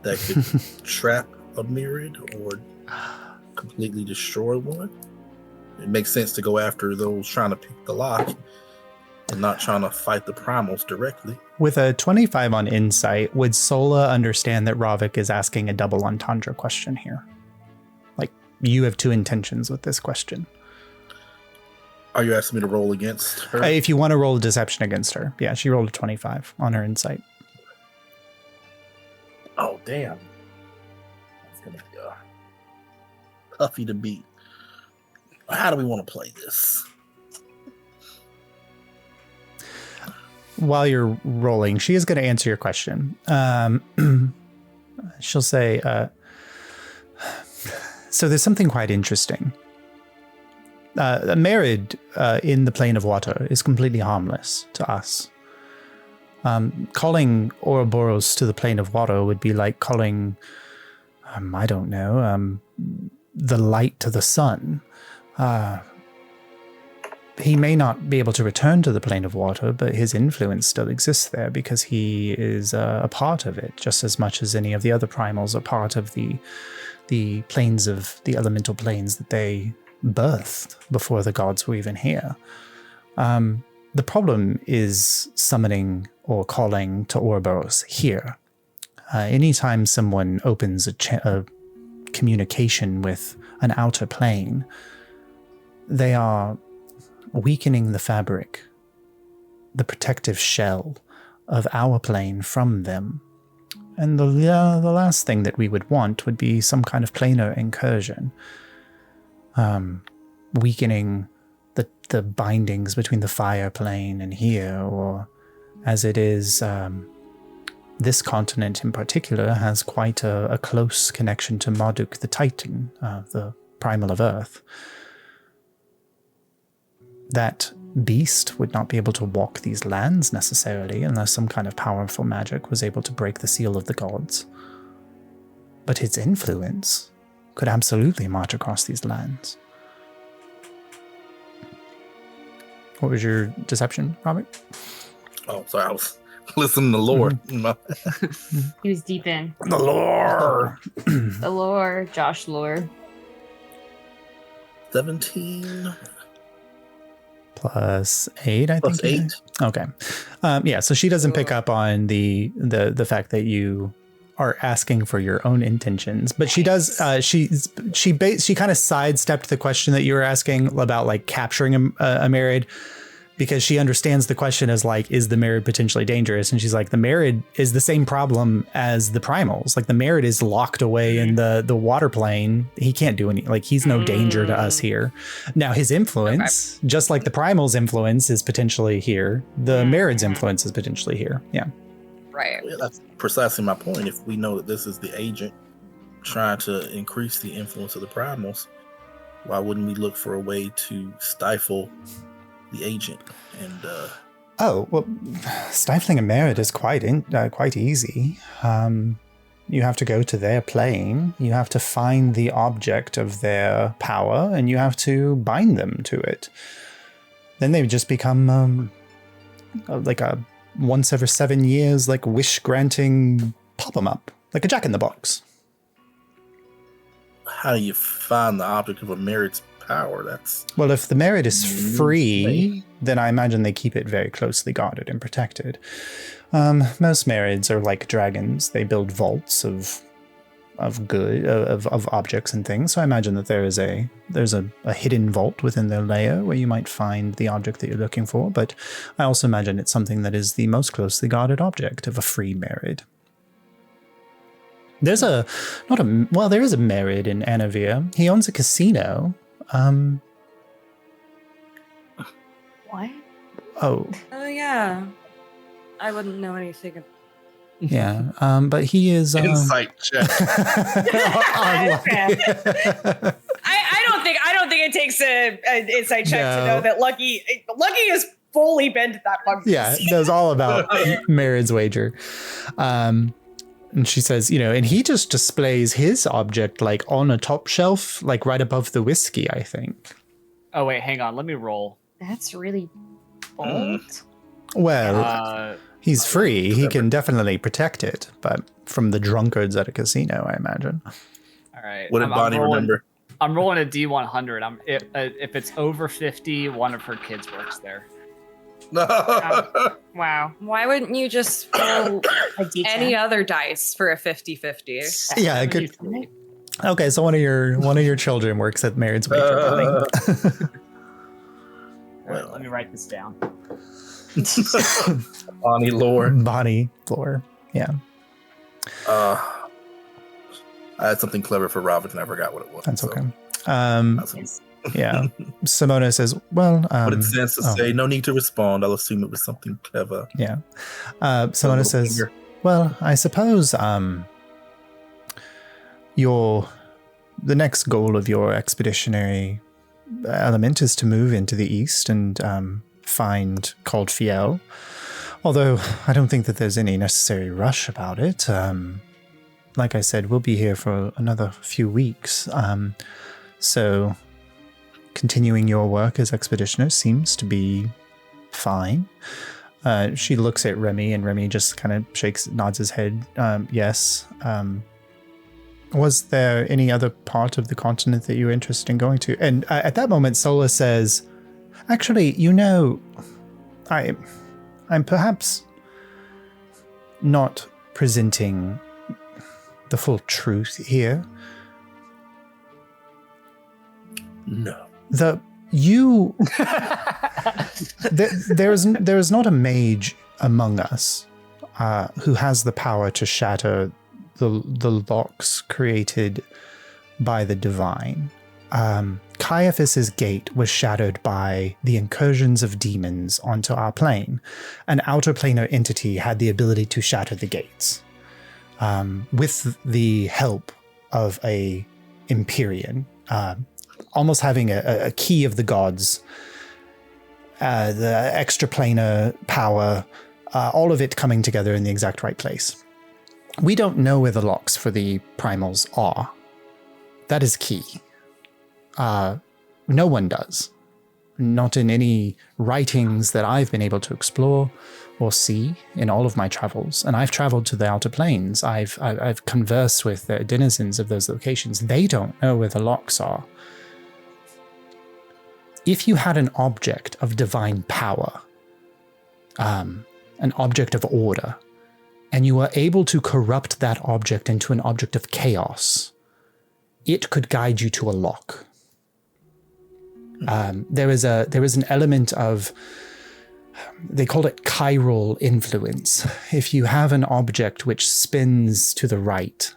that could trap a Merid or completely destroy one. It makes sense to go after those trying to pick the lock and not trying to fight the primals directly. With a 25 on insight, would Sola understand that Ravik is asking a double entendre question here? Like, you have two intentions with this question. Are you asking me to roll against her? If you want to roll a deception against her. Yeah, she rolled a 25 on her insight. Oh, damn. That's going to be toughy to beat. How do we want to play this? While you're rolling, she is going to answer your question. She'll say, so there's something quite interesting. A Merid in the plane of water is completely harmless to us. Calling Ouroboros to the plane of water would be like calling, I don't know, the light to the sun. He may not be able to return to the plane of water, but his influence still exists there because he is a part of it, just as much as any of the other primals are part of the planes of the elemental planes that they birthed before the gods were even here. The problem is summoning or calling to Ouroboros here. Anytime someone opens a communication with an outer plane, they are weakening the fabric, the protective shell of our plane from them. And the last thing that we would want would be some kind of planar incursion, weakening the bindings between the fire plane and here, or as it is, this continent in particular has quite a close connection to Marduk the Titan, the primal of Earth. That beast would not be able to walk these lands necessarily unless some kind of powerful magic was able to break the seal of the gods. But its influence could absolutely march across these lands. What was your deception, Robert? Oh, sorry, I was listening to lore. He was deep in. The lore! The lore, Josh lore. 17 plus 8, I plus think. 8. Okay. Yeah, so she doesn't pick up on the fact that you are asking for your own intentions, but she does. She kind of sidestepped the question that you were asking about like capturing a Merid, because she understands the question as like, is the Merid potentially dangerous? And she's like, the Merid is the same problem as the primals. Like the Merid is locked away in the water plane. He can't do any, like he's no danger to us here. Now his influence, just like the primals' influence is potentially here, the Merid's influence is potentially here. Yeah. Right. Yeah, that's precisely my point. If we know that this is the agent trying to increase the influence of the primals, why wouldn't we look for a way to stifle the agent? And stifling a Merid is quite easy. You have to go to their plane, you have to find the object of their power, and you have to bind them to it. Then they just become like a once every 7 years, like wish granting pop 'em up, like a Jack-in-the-Box. how do you find the object of a Merid's power? Well, if the Merid is free, then I imagine they keep it very closely guarded and protected. Most Merids are like dragons. They build vaults of objects and things. So I imagine that there's a hidden vault within their lair where you might find the object that you're looking for. But I also imagine it's something that is the most closely guarded object of a free Merid. There is a Merid in Anorvere. He owns a casino. What? Oh, Oh yeah, I wouldn't know anything. yeah. But he is Insight check. unlucky. I don't think it takes an insight check to No. know that Lucky is fully been to that function. Yeah, knows all about Marin's wager. And she says, and he just displays his object like on a top shelf, like right above the whiskey, I think. Oh wait, hang on. Let me roll. That's really bold. Well, he's free. He can definitely protect it, but from the drunkards at a casino, I imagine. All right. What did Bonnie remember? I'm rolling a D100. If it's over 50, one of her kids works there. Wow. Why wouldn't you just roll A D10. any other dice for a 50-50? Yeah, I could. Okay, so one of your children works at Marin's wager. All right, let me write this down. Bonnie lore. Bonnie floor. Yeah, I had something clever for Robin and I forgot what it was. that's so okay. that's- Yeah, Simona says, "Well, but it stands to say, no need to respond. I'll assume it was something clever. Yeah, Simona Little says, finger. well, I suppose the next goal of your expeditionary element is to move into the east and find Called Fiel. Although I don't think that there's any necessary rush about it. Like I said, we'll be here for another few weeks. So continuing your work as expeditioner seems to be fine. She looks at Remy, and Remy just kind of nods his head. Yes. Was there any other part of the continent that you were interested in going to? And at that moment, Sola says, actually, I'm perhaps not presenting the full truth here. No. There is not a mage among us who has the power to shatter the locks created by the divine. Caiaphas's gate was shattered by the incursions of demons onto our plane. An outer planar entity had the ability to shatter the gates with the help of a Empyrean, almost having a key of the gods, the extraplanar power, all of it coming together in the exact right place. We don't know where the locks for the primals are. That is key. No one does. Not in any writings that I've been able to explore or see in all of my travels. And I've traveled to the outer planes. I've conversed with the denizens of those locations. They don't know where the locks are. If you had an object of divine power, an object of order, and you were able to corrupt that object into an object of chaos, it could guide you to a lock. There is an element of, they call it chiral influence. If you have an object which spins to the right,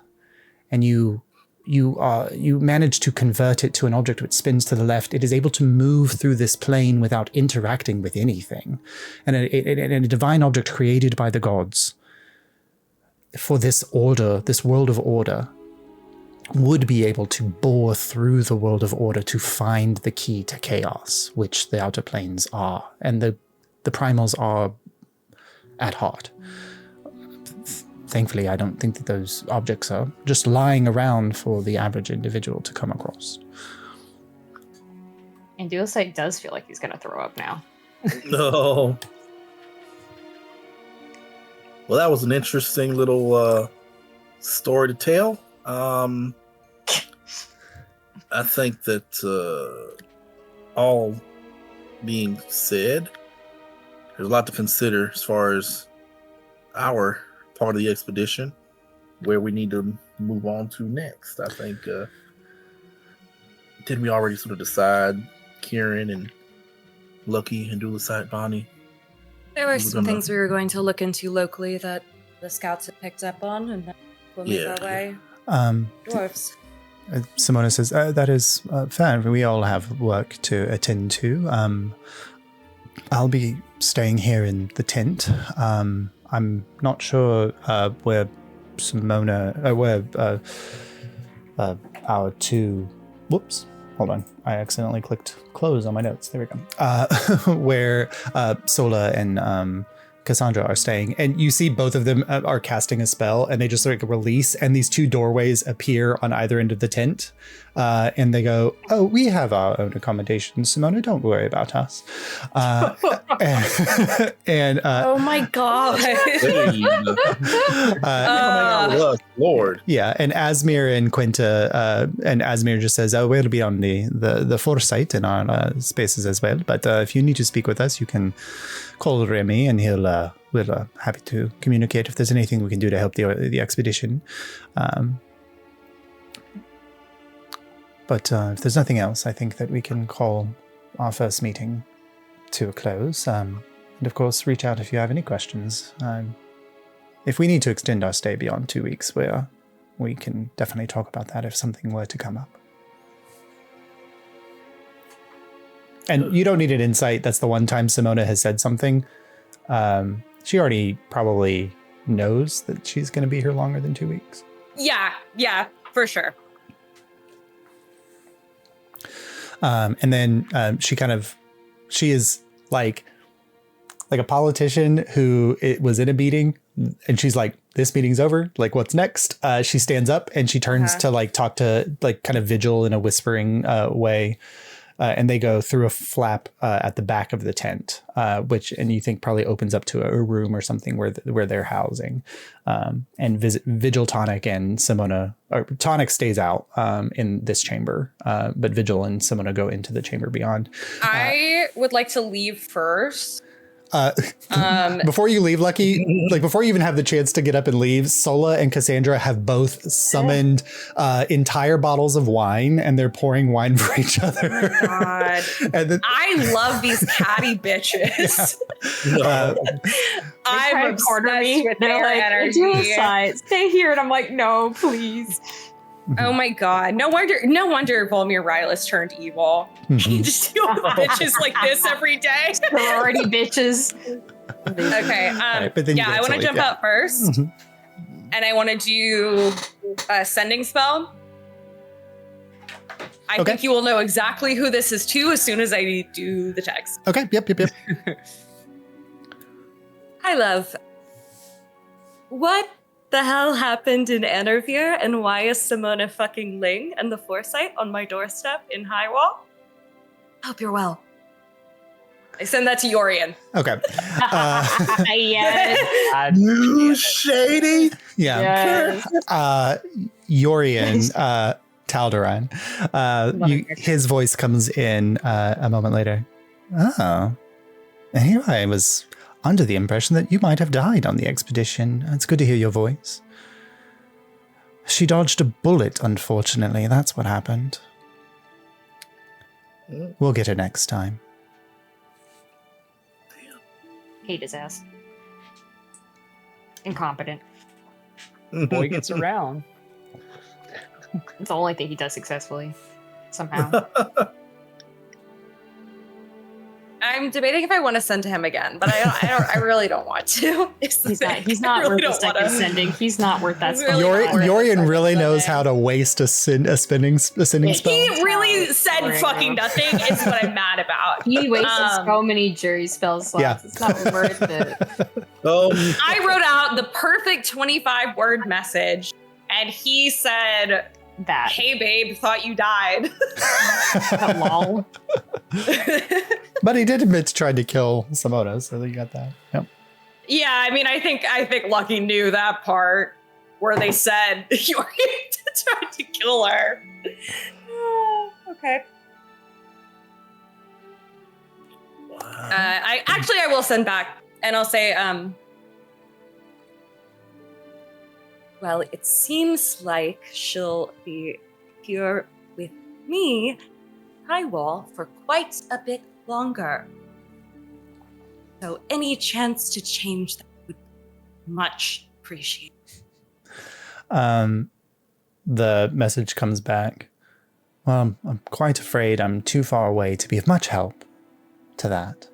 and you manage to convert it to an object which spins to the left, it is able to move through this plane without interacting with anything. And a divine object created by the gods for this order, this world of order, would be able to bore through the world of order to find the key to chaos, which the outer planes are, and the primals are at heart. Thankfully, I don't think that those objects are just lying around for the average individual to come across. And Dualsight does feel like he's going to throw up now. No. Well, that was an interesting little story to tell. I think that all being said, there's a lot to consider as far as our part of the expedition, where we need to move on to next. I think, didn't we already sort of decide, Kieran and Lucky and Dualsight Bonnie? There were some things we were going to look into locally that the scouts had picked up on, and then we'll make our way. Dwarves. Simona says, that is fair. We all have work to attend to. I'll be staying here in the tent. I'm not sure where Simona, where our two. Whoops. Hold on. I accidentally clicked close on my notes. There we go. Where Sola and Cassandra are staying. And you see both of them are casting a spell, and they just like release, and these two doorways appear on either end of the tent. And they go, "Oh, we have our own accommodations, Simona. Don't worry about us." And Oh my god. Lord. Yeah, and Asmir and Quinta, and Asmir just says, "Oh, we'll be on the foresight in our spaces as well. But if you need to speak with us, you can call Remy, and we'll happy to communicate if there's anything we can do to help the expedition." But if there's nothing else, I think that we can call our first meeting to a close. And of course, reach out if you have any questions. If we need to extend our stay beyond 2 weeks, we can definitely talk about that if something were to come up. And you don't need an insight. That's the one time Simona has said something. She already probably knows that she's going to be here longer than 2 weeks. Yeah, for sure. And then she is like a politician who was in a meeting, and she's like, "This meeting's over. Like, what's next?" She stands up and she turns to like talk to like kind of Vigil in a whispering way. And they go through a flap at the back of the tent, and you think probably opens up to a room or something where they're housing. And Vigil, Tonic, and Simona, or Tonic stays out in this chamber, but Vigil and Simona go into the chamber beyond. I would like to leave first. Before you leave, Lucky, like before you even have the chance to get up and leave, Sola and Cassandra have both summoned entire bottles of wine, and they're pouring wine for each other. Oh God. And then, I love these catty bitches. I'm obsessed with their energy. Stay here, and I'm like, no, please. Oh my god! No wonder Volmir Rylus turned evil. He just deals with bitches like this every day. Sorority bitches. Okay. Right, but then I want to jump out first, and I want to do a sending spell. I think you will know exactly who this is to as soon as I do the text. Okay. Yep. Hi, love. What the hell happened in Anorvere, and why is Simona fucking Ling and the Foresight on my doorstep in Highwall? Hope you're well. I send that to Yorian. Okay. Yes. You shady. Yeah. Yes. Yorian, Taldaran, his voice comes in a moment later. Oh. And here I was under the impression that you might have died on the expedition. It's good to hear your voice. She dodged a bullet, unfortunately. That's what happened. We'll get her next time. Hate his ass. Incompetent. Boy gets around. It's the only thing he does successfully. Somehow. I'm debating if I want to send to him again, but I really don't want to. He's not worth the second sending. He's not worth that spell. Yorian really knows how to waste a sending spell. He really said fucking nothing. It's what I'm mad about. He wasted so many jury spell slots. Yeah. It's not worth it. I wrote out the perfect 25-word message, and he said, That. "Hey babe, thought you died." Lol. But he did admit to trying to kill Simona, so you got that. Yep. Yeah, I mean, I think Lucky knew that part where they said Yorian tried to kill her. Okay. Wow. I will send back, and I'll say, well, it seems like she'll be here with me, Highwall, for quite a bit longer. So any chance to change that would be much appreciated. The message comes back. Well, I'm quite afraid I'm too far away to be of much help to that.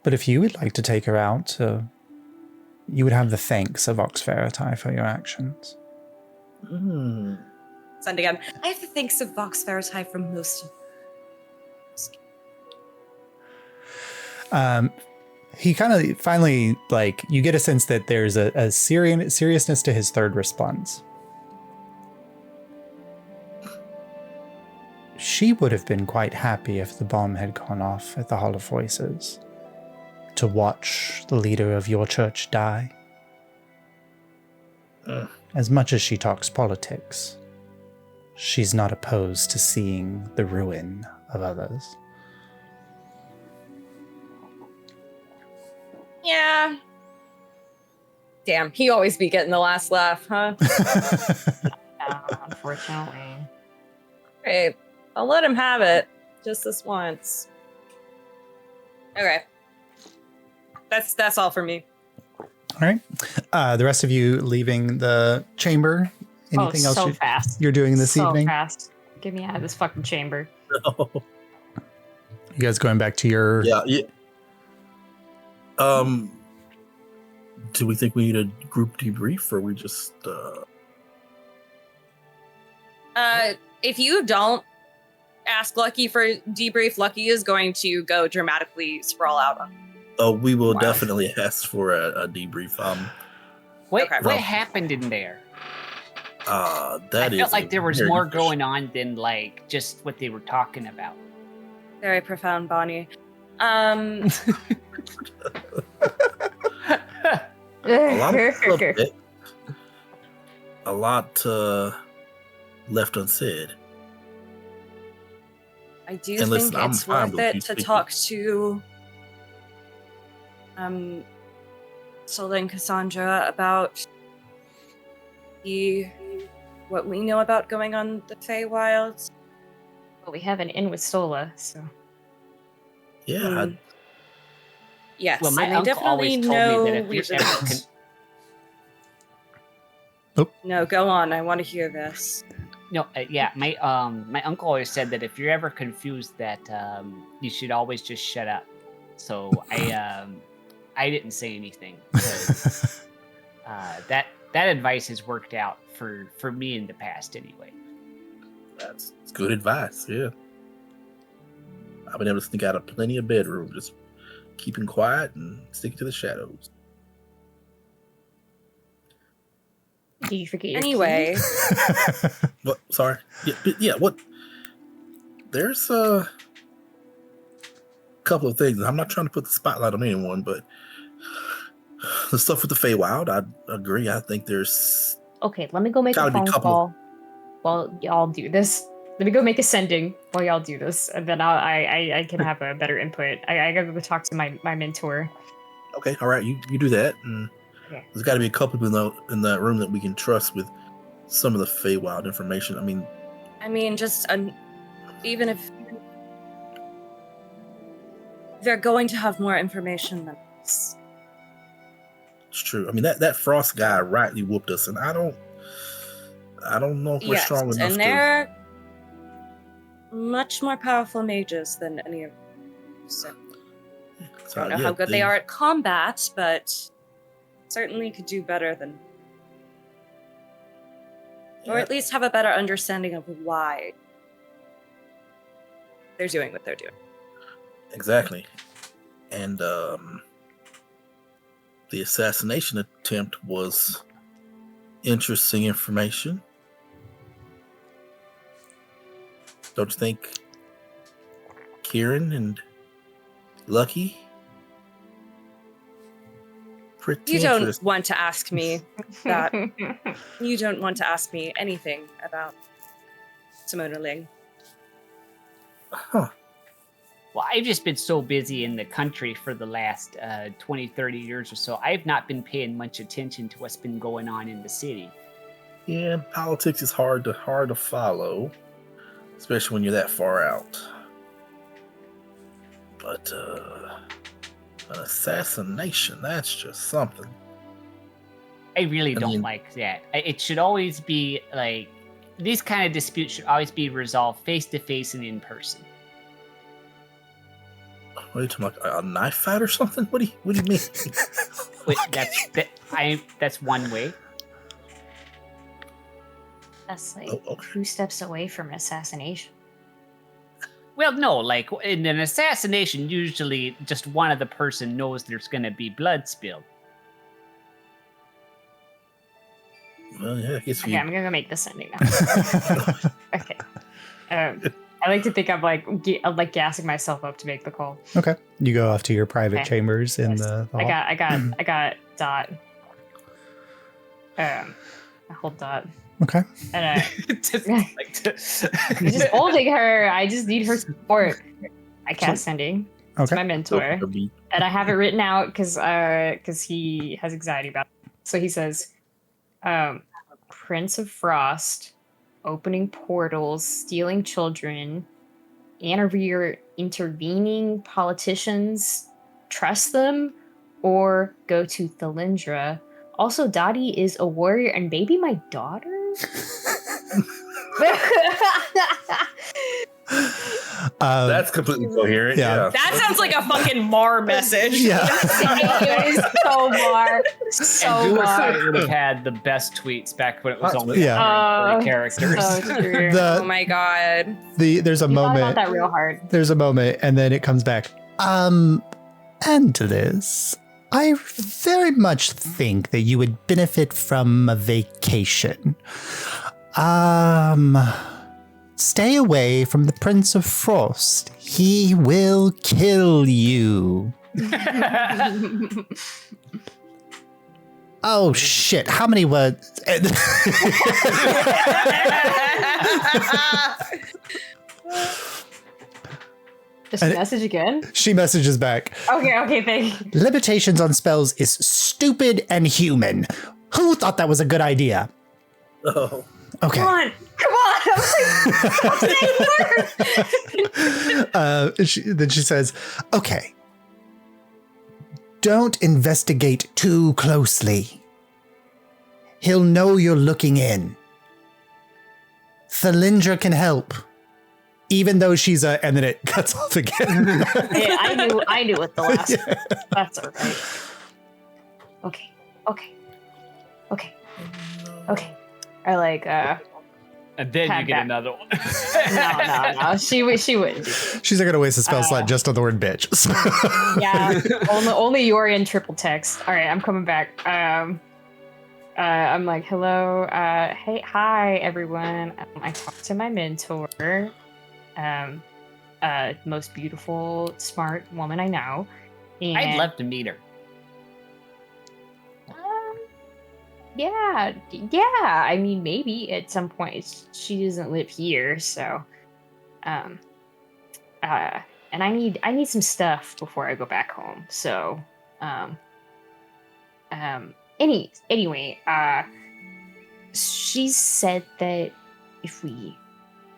But if you would like to take her out, you would have the thanks of Vox Veritae for your actions. Send again. I have the thanks of Vox Veritae for most of He kind of finally, like, you get a sense that there's a seriousness to his third response. She would have been quite happy if the bomb had gone off at the Hall of Voices to watch the leader of your church die. As much as she talks politics, she's not opposed to seeing the ruin of others. Yeah. Damn, he always be getting the last laugh, huh? Unfortunately. Great. I'll let him have it. Just this once. Okay. That's all for me. All right. The rest of you leaving the chamber. Anything else so fast. you're doing this so evening? Fast. Get me out of this fucking chamber. No. You guys going back to your... Yeah. Do we think we need a group debrief, or we just If you don't ask Lucky for a debrief, Lucky is going to go dramatically sprawl out on. we will Wow. definitely ask for a debrief. What Okay. what happened in there? That I is felt like there was very more good question. going on than like just what they were talking about. Very profound, Bonnie. A lot of it, a lot left unsaid. I do And listen, think I'm it's fine worth with it you to speaking. talk to Sola and Cassandra about what we know about going on the Feywilds. But we have an in with Sola, so. Yeah, Mm. Yes, Well, my and they uncle definitely always know told me that if we've you're ever been- No, go on. I want to hear this. my uncle always said that if you're ever confused, that you should always just shut up. So I didn't say anything. 'Cause, that advice has worked out for me in the past anyway. that's good advice. Yeah, I've been able to sneak out of plenty of bedrooms, just keeping quiet and sticking to the shadows. Did you forget your Anyway, What? Sorry. Yeah. What? There's a couple of things. I'm not trying to put the spotlight on anyone, but the stuff with the Feywild, I agree. I think there's Okay, let me go make Gotta a be phone couple of- call while y'all do this. Let me go make a sending while y'all do this, and then I can have a better input. I gotta go talk to my mentor. okay. All right, you do that, and Okay. there's got to be a couple people in that room that we can trust with some of the Feywild information. I mean, just even if they're going to have more information than us. It's true. I mean that Frost guy rightly whooped us, and I don't know if we're Yes, strong enough and to. they're much more powerful mages than any of us. So So, I don't know yeah, how good they are at combat, but certainly could do better than, or yeah. at least have a better understanding of why they're doing what they're doing. Exactly. And the assassination attempt was interesting information. Don't you think, Kieran and Lucky? Pretty You don't interesting. want to ask me that. You don't want to ask me anything about Simona Ling. Huh. Well, I've just been so busy in the country for the last 20, 30 years or so. I've not been paying much attention to what's been going on in the city. Yeah, politics is hard to follow, especially when you're that far out. But an assassination, that's just something. I really I don't mean- like that. It should always be like, these kind of disputes should always be resolved face to face and in person. What are you talking about? A knife fight or something? What do you mean? Wait, that's one way. That's like Oh, okay. 2 steps away from an assassination. Well, no, like in an assassination, usually just one of the person knows there's going to be blood spilled. Well, yeah, I guess Okay, you. I'm gonna go make this ending now. Okay. I like to think I'm like gassing myself up to make the call. Okay. You go off to your private Okay. chambers in Yes. the hall. I got Dot. I hold Dot. Okay. And Just I'm just holding her. I just need her support. I cast sending to Okay. my mentor, and I have it written out because he has anxiety about it. So he says, Prince of Frost, opening portals, stealing children, Anorvere intervening politicians, trust them, or go to Thalindra. Also, Dottie is a warrior and maybe my daughter? That's completely coherent. yeah. Yeah. That sounds like a fucking Mar message. Yeah. It was so Mar. So and Mar. would have had the best tweets back when it was only Yeah. characters. So true. The- Oh my god. There's a You thought about moment. that real hard. There's a moment, and then it comes back. And to this, I very much think that you would benefit from a vacation. Stay away from the Prince of Frost. He will kill you. Oh shit! How many words? Just And- message again? She messages back. Okay, thank you. Limitations on spells is stupid and human. Who thought that was a good idea? Oh. Okay. Come on! I was like, Then she says, okay. Don't investigate too closely. He'll know you're looking in. Thalindra can help. Even though she's a... And then it cuts off again. yeah, I knew what the last That's alright. Okay. I like, And then Pat you get back. another one. no. She wouldn't do that. She's not going to waste a spell slot just on the word bitch. Yeah, only Yori and triple text. All right, I'm coming back. I'm like, hello, hey, hi, everyone. I talked to my mentor, most beautiful, smart woman I know. And, I'd love to meet her. yeah. I mean, maybe at some point. She doesn't live here, so, and I need some stuff before I go back home. So, anyway, she said that if we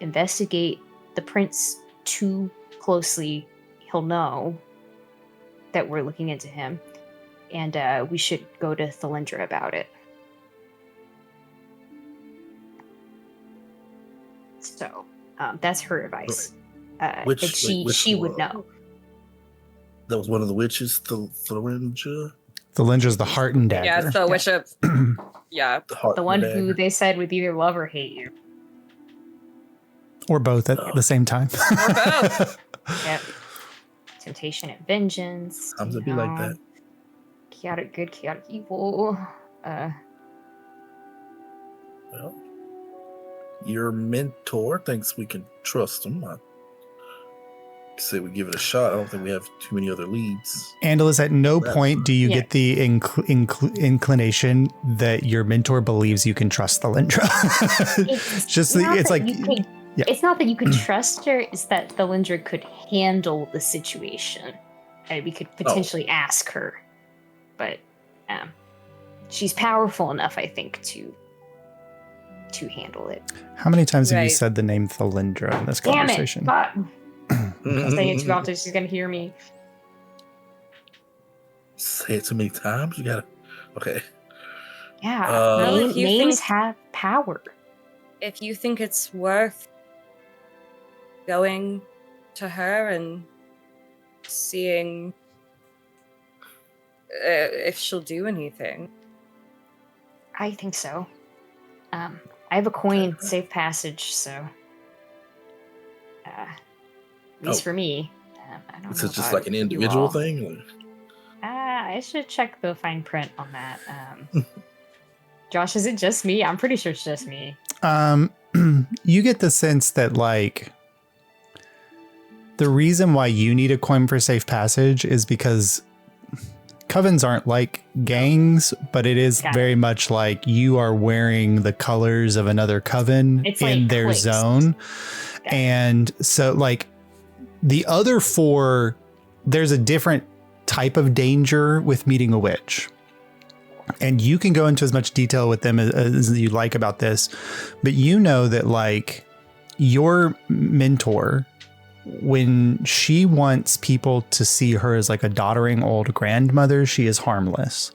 investigate the prince too closely, he'll know that we're looking into him, and we should go to Thalindra about it. So, that's her advice. Which- and which she would one? know. That was one of the witches, Thalindra. Thalindra's the heart and dagger. Yeah, so which of yeah. The one who they said would either love or hate you. Or both at the same time. Or both. Yep. Temptation and vengeance. Sometimes it'd be like that. Chaotic good, chaotic evil. Well, your mentor thinks we can trust him. I say we give it a shot. I don't think we have too many other leads. Andalus, at no point do you Yeah. get the inclination that your mentor believes you can trust Thalindra. Yeah. It's not that you could trust her, it's that Thalindra could handle the situation. And we could potentially ask her. But she's powerful enough, I think, to handle it. How many times have you Right. said the name Thalindra in this Damn it! conversation? Fuck. I'm saying it too often, she's gonna hear me. Say it too many times. You gotta. Okay. Yeah, Well, if you names think- have power. If you think it's worth going to her and seeing if she'll do anything. I think so. I have a coin, safe passage, so at least for me. I don't This know is just about like an you individual all. thing. I should check the fine print on that. Josh, is it just me? I'm pretty sure it's just me. You get the sense that like the reason why you need a coin for safe passage is because covens aren't like gangs, but it is very much like you are wearing the colors of another coven It's in like their cliques. zone. And so like the other four, there's a different type of danger with meeting a witch. And you can go into as much detail with them as you like about this, but you know that like your mentor, when she wants people to see her as like a doddering old grandmother, she is harmless.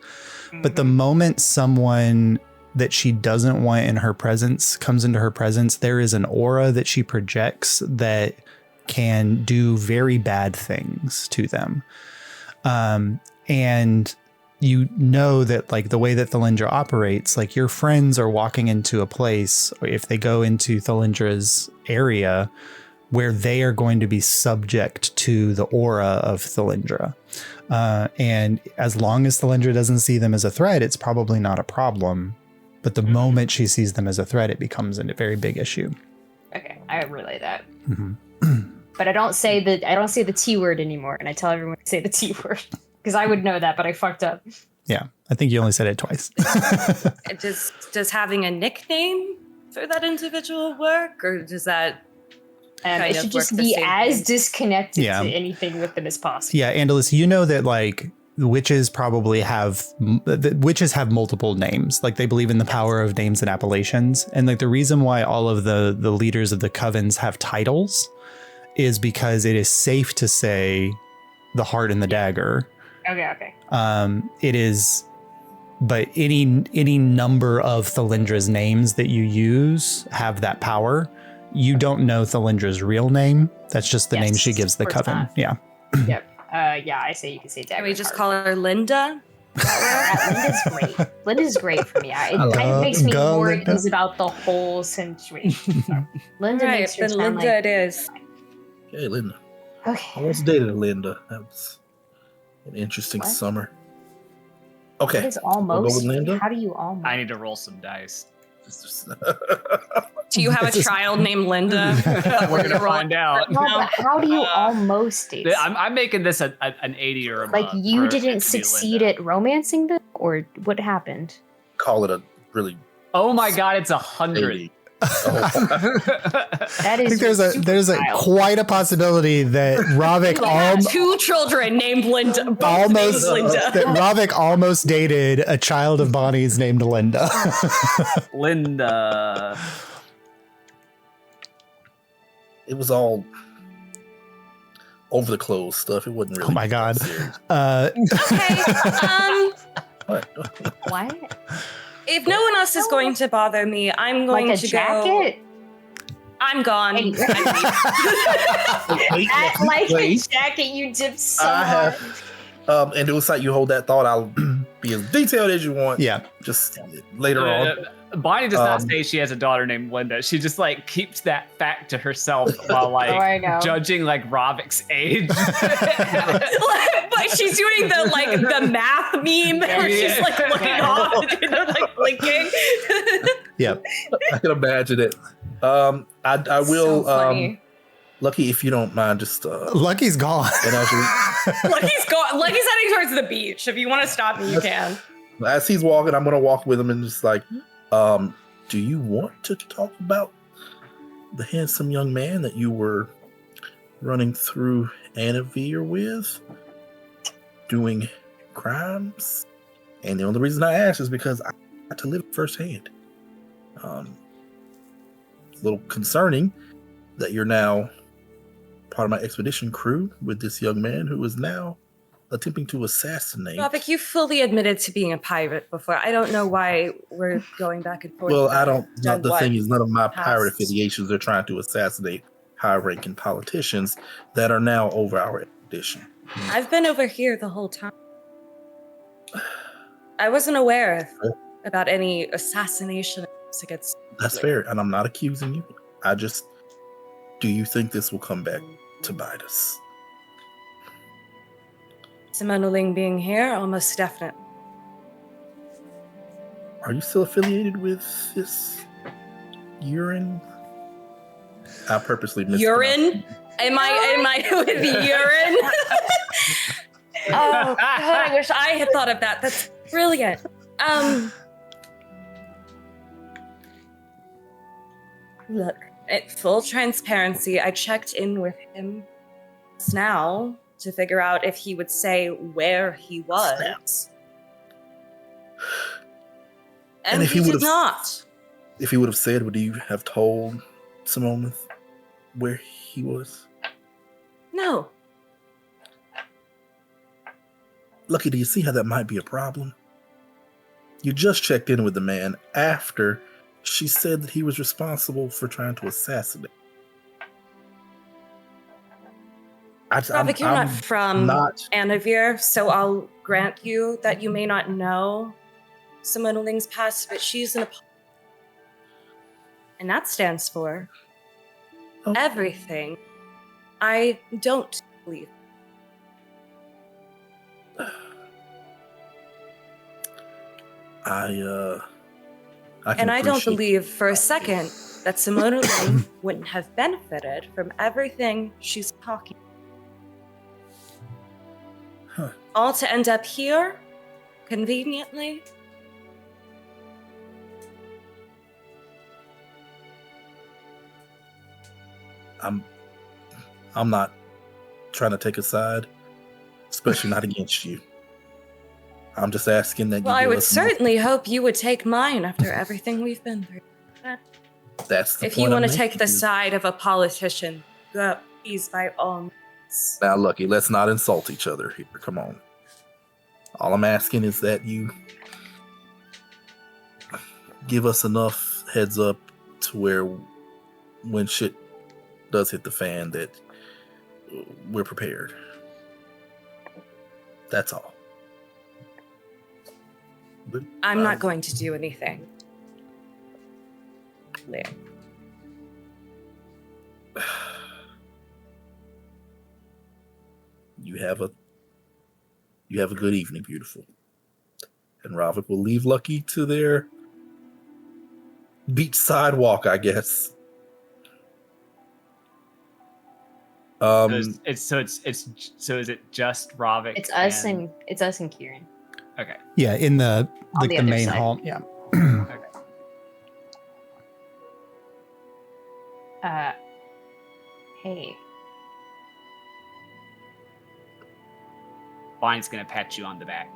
But the moment someone that she doesn't want in her presence comes into her presence, there is an aura that she projects that can do very bad things to them. And you know that like the way that Thalindra operates, like your friends are walking into a place, or if they go into Thalindra's area, where they are going to be subject to the aura of Thalindra. And as long as Thalindra doesn't see them as a threat, it's probably not a problem. But the moment she sees them as a threat, it becomes a very big issue. Okay, I relay that. Mm-hmm. But I don't say the T word anymore, and I tell everyone to say the T word. Because I would know that, but I fucked up. Yeah, I think you only said it twice. Does having a nickname for that individual work, or does that It should just be as disconnected to anything with them as possible. Yeah, Andalus, you know that like witches have multiple names. Like they believe in the power of names and appellations. And like the reason why all of the leaders of the covens have titles is because it is safe to say the heart and the dagger. Okay. It is, but any number of Thalindra's names that you use have that power. You don't know Thalindra's real name. That's just the name she gives the coven. Not. Yeah. Yep. I say you can say dagger. Can we just call her Linda? Linda's great. Linda's great for me. It kind of makes me more at ease about the whole situation. So, Linda makes her sound Linda like it is. Hey, Linda. Okay. I once dated a Linda. That was an interesting summer. Okay. It is almost. We'll go with Linda? How do you almost? I need to roll some dice. Do you have a child named Linda? We're gonna find out. No, but how do you almost date? I'm making this an 80 or above. Like you didn't succeed at romancing them, or what happened? Call it a really. Oh my god, it's 100. That is. I think there's quite a possibility that Ravik two children named Linda. That Ravik almost dated a child of Bonnie's named Linda. Linda. It was all over the clothes stuff. It wasn't really. Oh my god. Okay. What? If no one else is going to bother me, I'm going like a to jacket? go. I'm gone. Like a jacket, you dipped so hard. And it was like you hold that thought. I'll be as detailed as you want. Yeah. Just later on. Bonnie does not say she has a daughter named Linda. She just like keeps that fact to herself while like judging like Ravik's age. But she's doing the math meme where she's like looking off and like blinking. Yep. I can imagine it. I will. So Lucky, if you don't mind, just Lucky's gone. Lucky's gone. Lucky's heading towards the beach. If you want to stop me, you can. As he's walking, I'm gonna walk with him and just like, do you want to talk about the handsome young man that you were running through Anorvere with, doing crimes? And the only reason I ask is because I got to live firsthand. It's a little concerning that you're now part of my expedition crew with this young man who is now attempting to assassinate. Ravik, you fully admitted to being a pirate before. I don't know why we're going back and forth. Well, I don't. The thing is, none of my pirate affiliations are trying to assassinate high-ranking politicians that are now over our expedition. I've been over here the whole time. I wasn't aware about any assassination against. That's fair, and I'm not accusing you. I just, do you think this will come back to bite us? Simonuling being here, almost definite. Are you still affiliated with this urine? I purposely missed Urine? Am I with urine? Oh God, I wish I had thought of that. That's brilliant. Look, at full transparency, I checked in with him just now to figure out if he would say where he was. And if he he did would've- not. If he would have said, would you have told Simone where he was? No. Lucky, do you see how that might be a problem? You just checked in with the man after she said that he was responsible for trying to assassinate. Ravik, you're not from Anorvere, so I'll grant you that you may not know Simonuling's past, but she's an apologist. And that stands for everything I don't believe. I don't believe for a second that Simonuling wouldn't have benefited from everything she's talking. All to end up here, conveniently. I'm not trying to take a side, especially not against you. I'm just asking that you. Well, I give would us certainly hope you would take mine after everything we've been through. That's the if point you want I'm to take the making. side of a politician, go, please, by all means. Now, Lucky, let's not insult each other here. Come on. All I'm asking is that you give us enough heads up to where when shit does hit the fan that we're prepared. That's all. But, I'm not going to do anything. Clear. You have a good evening, beautiful. And Ravik will leave Lucky to their beachside walk, I guess. So is it just Ravik? It's us and Kieran. Okay. Yeah, in the On the the other main side. hall. Yeah. Okay. Hey. Bonnie's gonna pat you on the back.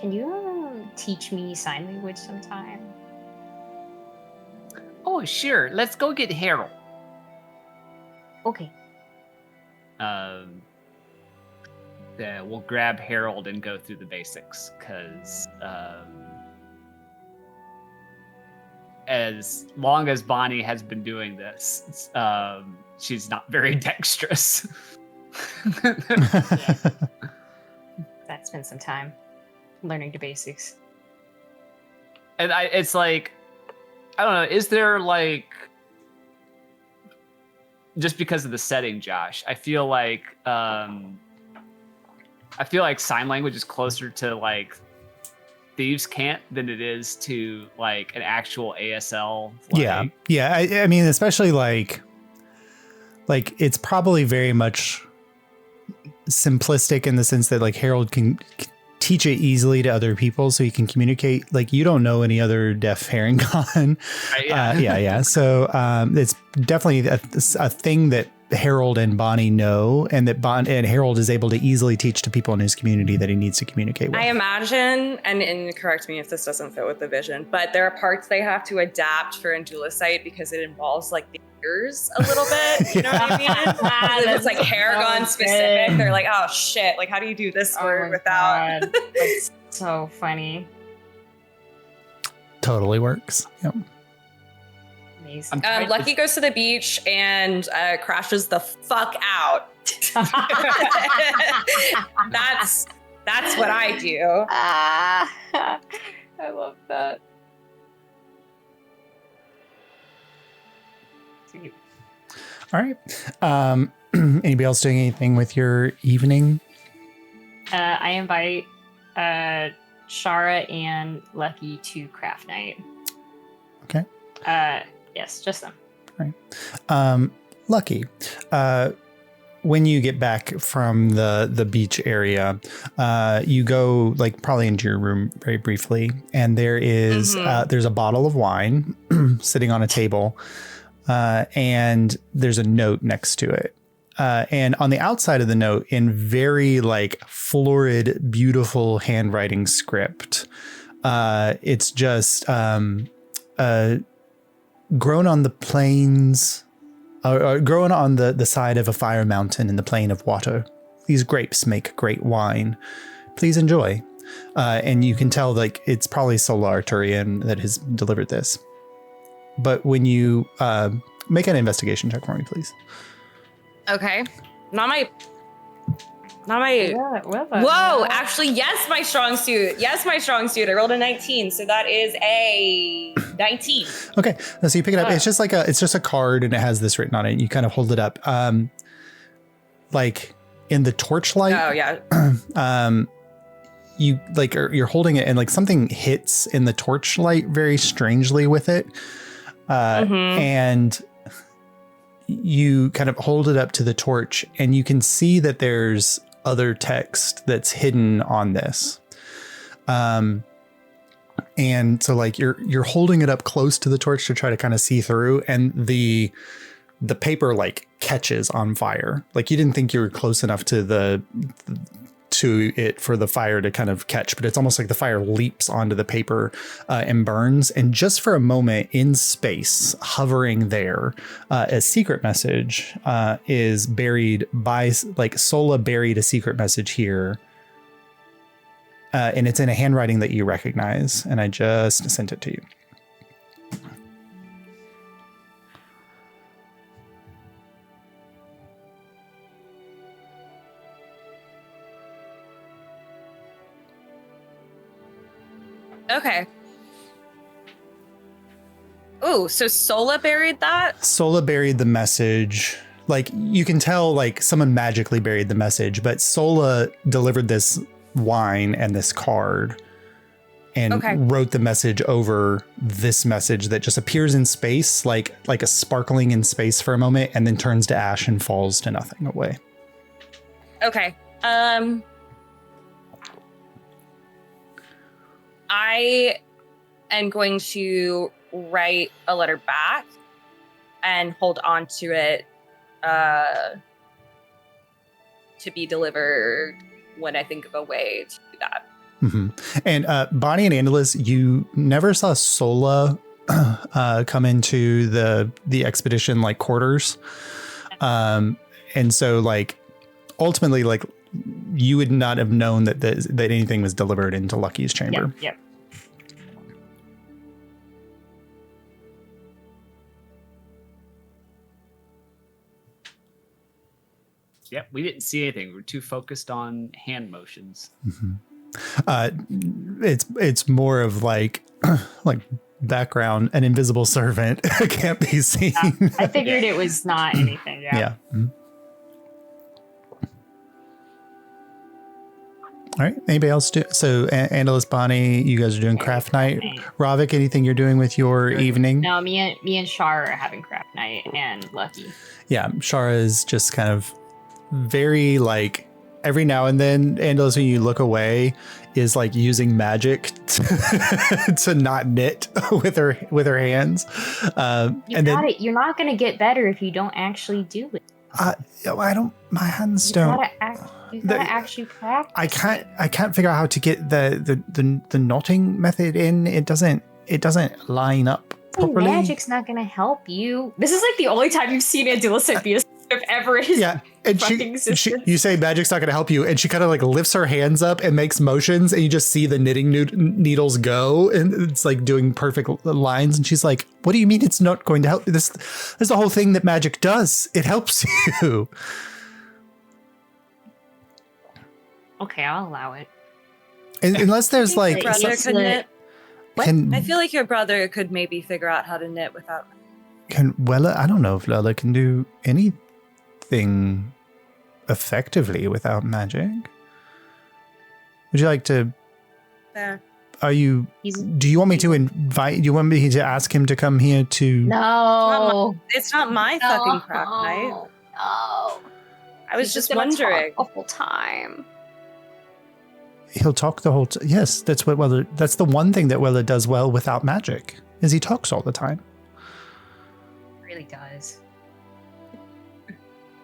Can you teach me sign language sometime? Oh, sure. Let's go get Harold. Okay. We'll grab Harold and go through the basics, because as long as Bonnie has been doing this, she's not very dexterous. That's been some time learning the basics. And it's like, I don't know, is there like, just because of the setting, Josh, I feel like sign language is closer to like Thieves' Cant than it is to like an actual ASL. Yeah. I mean, especially like it's probably very much simplistic in the sense that like Harold can teach it easily to other people so he can communicate. Like, you don't know any other deaf Herringon. Yeah. So it's definitely a thing that Harold and Bonnie know, and that Harold is able to easily teach to people in his community that he needs to communicate with. I imagine, and correct me if this doesn't fit with the vision, but there are parts they have to adapt for Indulicite because it involves like the ears a little bit. You know what I mean? It's like Haragon specific. They're like, oh shit, like how do you do this word without? It's so funny. Totally works. Yep. Amazing. Lucky goes to the beach and crashes the fuck out. That's what I do. I love that. All right. Anybody else doing anything with your evening? I invite Shara and Lucky to craft night. Okay. Yes, just them. All right. Lucky. When you get back from the beach area, you go like probably into your room very briefly, and there is there's a bottle of wine sitting on a table, and there's a note next to it. And on the outside of the note, in very like florid, beautiful handwriting script, it's just grown on the plains. Growing on the side of a fire mountain in the plain of water. These grapes make great wine. Please enjoy. And you can tell like it's probably Solar Arturian that has delivered this. But when you make an investigation check for me, please. Okay. Not my. Yeah, Whoa! Actually, yes, my strong suit. I rolled a 19, so that is a 19. Okay, so you pick it up. It's just a card, and it has this written on it. You kind of hold it up, like in the torchlight. Oh yeah. You like you're holding it, and like something hits in the torchlight very strangely with it, and you kind of hold it up to the torch, and you can see that there's other text that's hidden on this. And so like you're holding it up close to the torch to try to kind of see through, and the paper like catches on fire. Like you didn't think you were close enough to it for the fire to kind of catch, but it's almost like the fire leaps onto the paper and burns. And just for a moment in space, hovering there, a secret message is buried by, like Sola buried a secret message here. And it's in a handwriting that you recognize. And I just sent it to you. Okay. Ooh, so Sola buried that? Sola buried the message. Like you can tell like someone magically buried the message, but Sola delivered this wine and this card and wrote the message over this message that just appears in space, like a sparkling in space for a moment, and then turns to ash and falls to nothing away. Okay. I am going to write a letter back and hold on to it to be delivered when I think of a way to do that. Mm-hmm. And Bonnie and Andalus, you never saw Sola come into the expedition like quarters. And so like ultimately like you would not have known that anything was delivered into Lucky's chamber. Yep. Yep, we didn't see anything. We're too focused on hand motions. Mm-hmm. It's more of like background, an invisible servant can't be seen. I figured it was not anything. Yeah. Mm-hmm. All right. Anybody else do? So Andalus, Bonnie, you guys are doing craft night. Ravik, anything you're doing with your evening? No, me and Shara are having craft night, and Lucky. Yeah, Shara is just kind of very like every now and then, Andalus, when you look away, is like using magic to not knit with her hands. You're not going to get better if you don't actually do it. I don't. My hands don't. You gotta actually practice. I can't figure out how to get the knotting method in. It doesn't line up properly. Magic's not gonna help you. This is like the only time you've seen Andalus be assertive ever in his fucking existence. You say magic's not gonna help you, and she kind of like lifts her hands up and makes motions, and you just see the knitting needles go, and it's like doing perfect lines. And she's like, "What do you mean it's not going to help? This is the whole thing that magic does. It helps you." Okay, I'll allow it. Unless there's Your like brother it's could the- knit. can I feel like your brother could maybe figure out how to knit without. Wella, I don't know if Lella can do anything effectively without magic. Would you like to? There. Are you? He's Do you want me to invite? Do you want me to ask him to come here to? no. It's not my fucking craft night. No. I was He's just gonna talk wondering. the whole time. He'll talk the whole. Yes, that's what Weller. That's the one thing that Weller does well without magic is he talks all the time. Really does.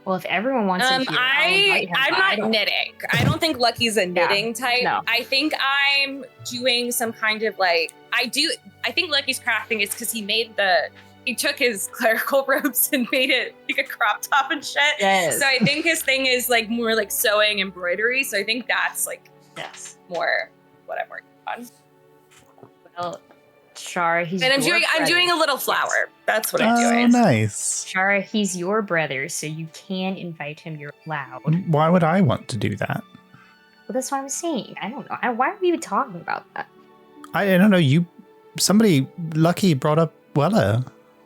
Well, if everyone wants him here, I'll invite him, I'm but I not don't- knitting. I don't think Lucky's a knitting type. no. I think I'm doing some kind of like I think Lucky's crafting is because he took his clerical robes and made it like a crop top and shit. Yes. So I think his thing is like more like sewing embroidery. So I think that's like Yes. more what I'm working on. Well, Shara, he's And I'm your doing a brother. little flower. That's what I'm Oh, doing. nice. Shara, he's your brother, so you can invite him. You're allowed. Well, Why would I want to do that? that's what I'm saying. I don't know. Why are we even talking about that? I don't know. Somebody lucky brought up Weller.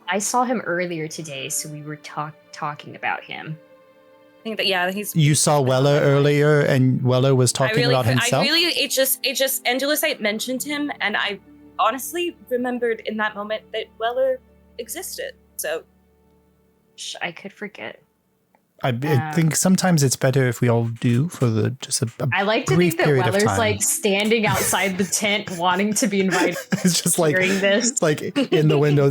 I saw him earlier today, so we were talking about him. I think that he's You saw Weller earlier, and Weller was talking about himself. it just Angelusite mentioned him, and I honestly remembered in that moment that Weller existed. So I could forget. I think sometimes it's better if we all do for just a I like to brief think that period of Weller's time. like standing outside the tent wanting to be invited, It's just like hearing this. it's like in the window.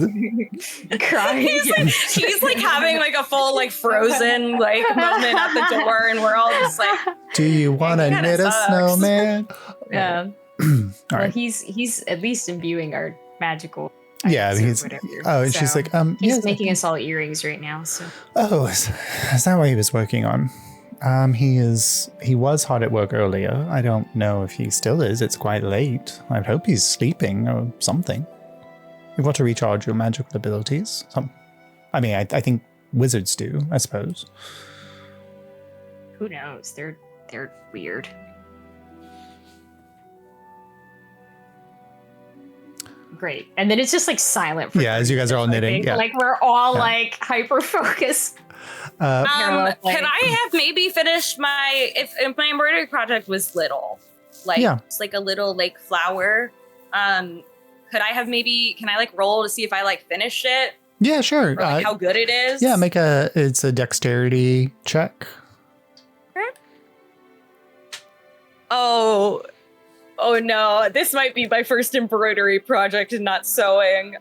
crying. he's like having like a full like Frozen like moment at the door, and we're all just like, Do you want to kinda knit a sucks. snowman? Yeah. All Well, right. he's at least imbuing our magical. Yeah, items or he's. whatever. Oh, and she's So, like, he's yes. making us all earrings right now. So Oh, is that what he was working on? He was hard at work earlier. I don't know if he still is. It's quite late. I hope he's sleeping or something. You want to recharge your magical abilities? I mean, I think wizards do, I suppose. who knows? They're weird. Great. And then it's just like silent. For Yeah, as you guys are all 30 minutes, I knitting, think. yeah. Like we're all Yeah. like hyper focused. Uh, can I have maybe finished if my embroidery project was little, like Yeah. just like a little like flower? Could I have can I like roll to see if I like finished it yeah, sure. or like how good it is? Yeah, it's a dexterity check. Oh no, this might be my first embroidery project and not sewing.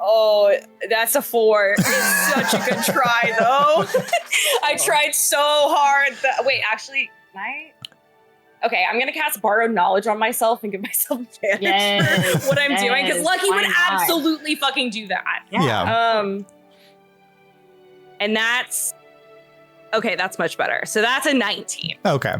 Oh, that's a 4. It's such a good try though. I tried so hard. Wait, actually, okay, I'm gonna cast Borrowed Knowledge on myself and give myself advantage Yes, for what I'm doing, because yes, Lucky why would not? absolutely fucking do that. Yeah. And that's okay. That's much better. So that's a 19. Okay.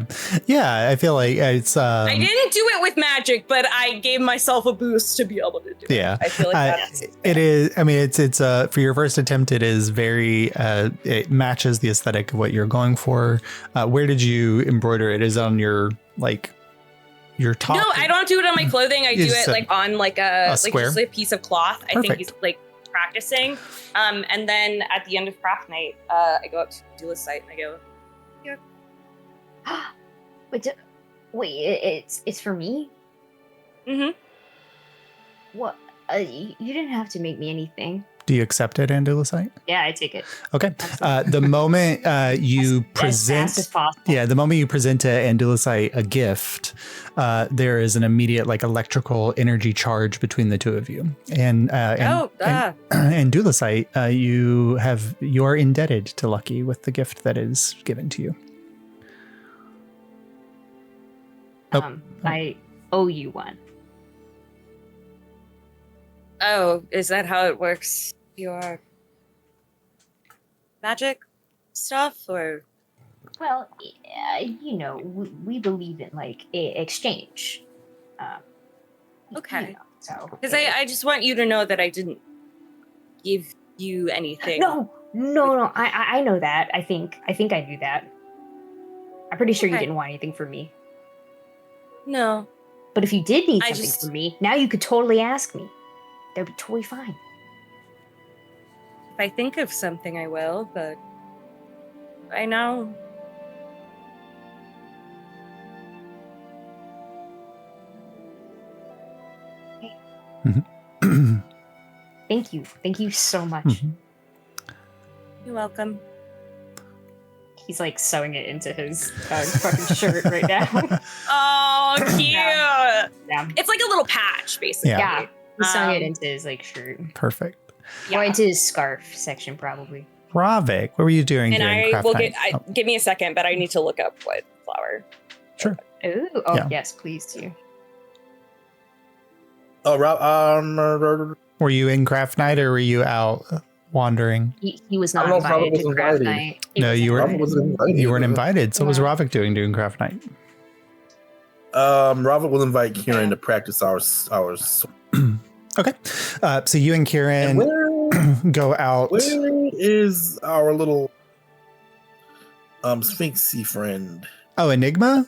Yeah, I feel like it's. I didn't do it with magic, but I gave myself a boost to be able to do it. Yeah. I feel like that's It is. I mean, it's for your first attempt. It is very. It matches the aesthetic of what you're going for. Where did you embroider it? Is it on your your top? No, I don't do it on my clothing. I do It's it like on like a like square? just a piece of cloth. I think Perfect. he's like practicing. And then at the end of craft night, I go up to Dula's site and I go, Wait, it's for me? mm-hmm. What? You didn't have to make me anything. Do you accept it, Andalusite? Yeah, I take it. Okay. The moment you As present. fast as possible. Yeah, the moment you present to Andalusite a gift, there is an immediate like electrical energy charge between the two of you. And Andalusite, you are indebted to Lucky with the gift that is given to you. I owe you one. Oh, is that how it works? Your magic stuff, or Well, we believe in like exchange. Okay. So because I just want you to know that I didn't give you anything. No. I know that. I think I knew that. I'm pretty sure you Okay. didn't want anything from me. No. But if you did need I something just- from me, now you could totally ask me. That'd be totally fine. If I think of something, I will, but I know. Thank you. Thank you so much. Mhm. You're welcome. He's like sewing it into his fucking shirt right now. Oh, cute. Yeah. It's like a little patch, basically. Yeah. Yeah. He's sewing it Um, into his like shirt. Perfect. Or into his scarf section, probably. Ravik, what were you doing And during I craft will night? give me a second, but I need to look up what flower. Ooh, oh Yeah. yes, please do. Oh, Rob, Were you in craft night or were you out wandering? He was I not don't know if invited Robert to was craft invited. night. He No, wasn't you were- Robert was invited. You weren't invited. So what was Yeah. Ravik doing during craft night? Robert will invite Kieran to practice our Okay. So you and And Kieran where go out. where is our little Sphinxy friend? Oh, Enigma?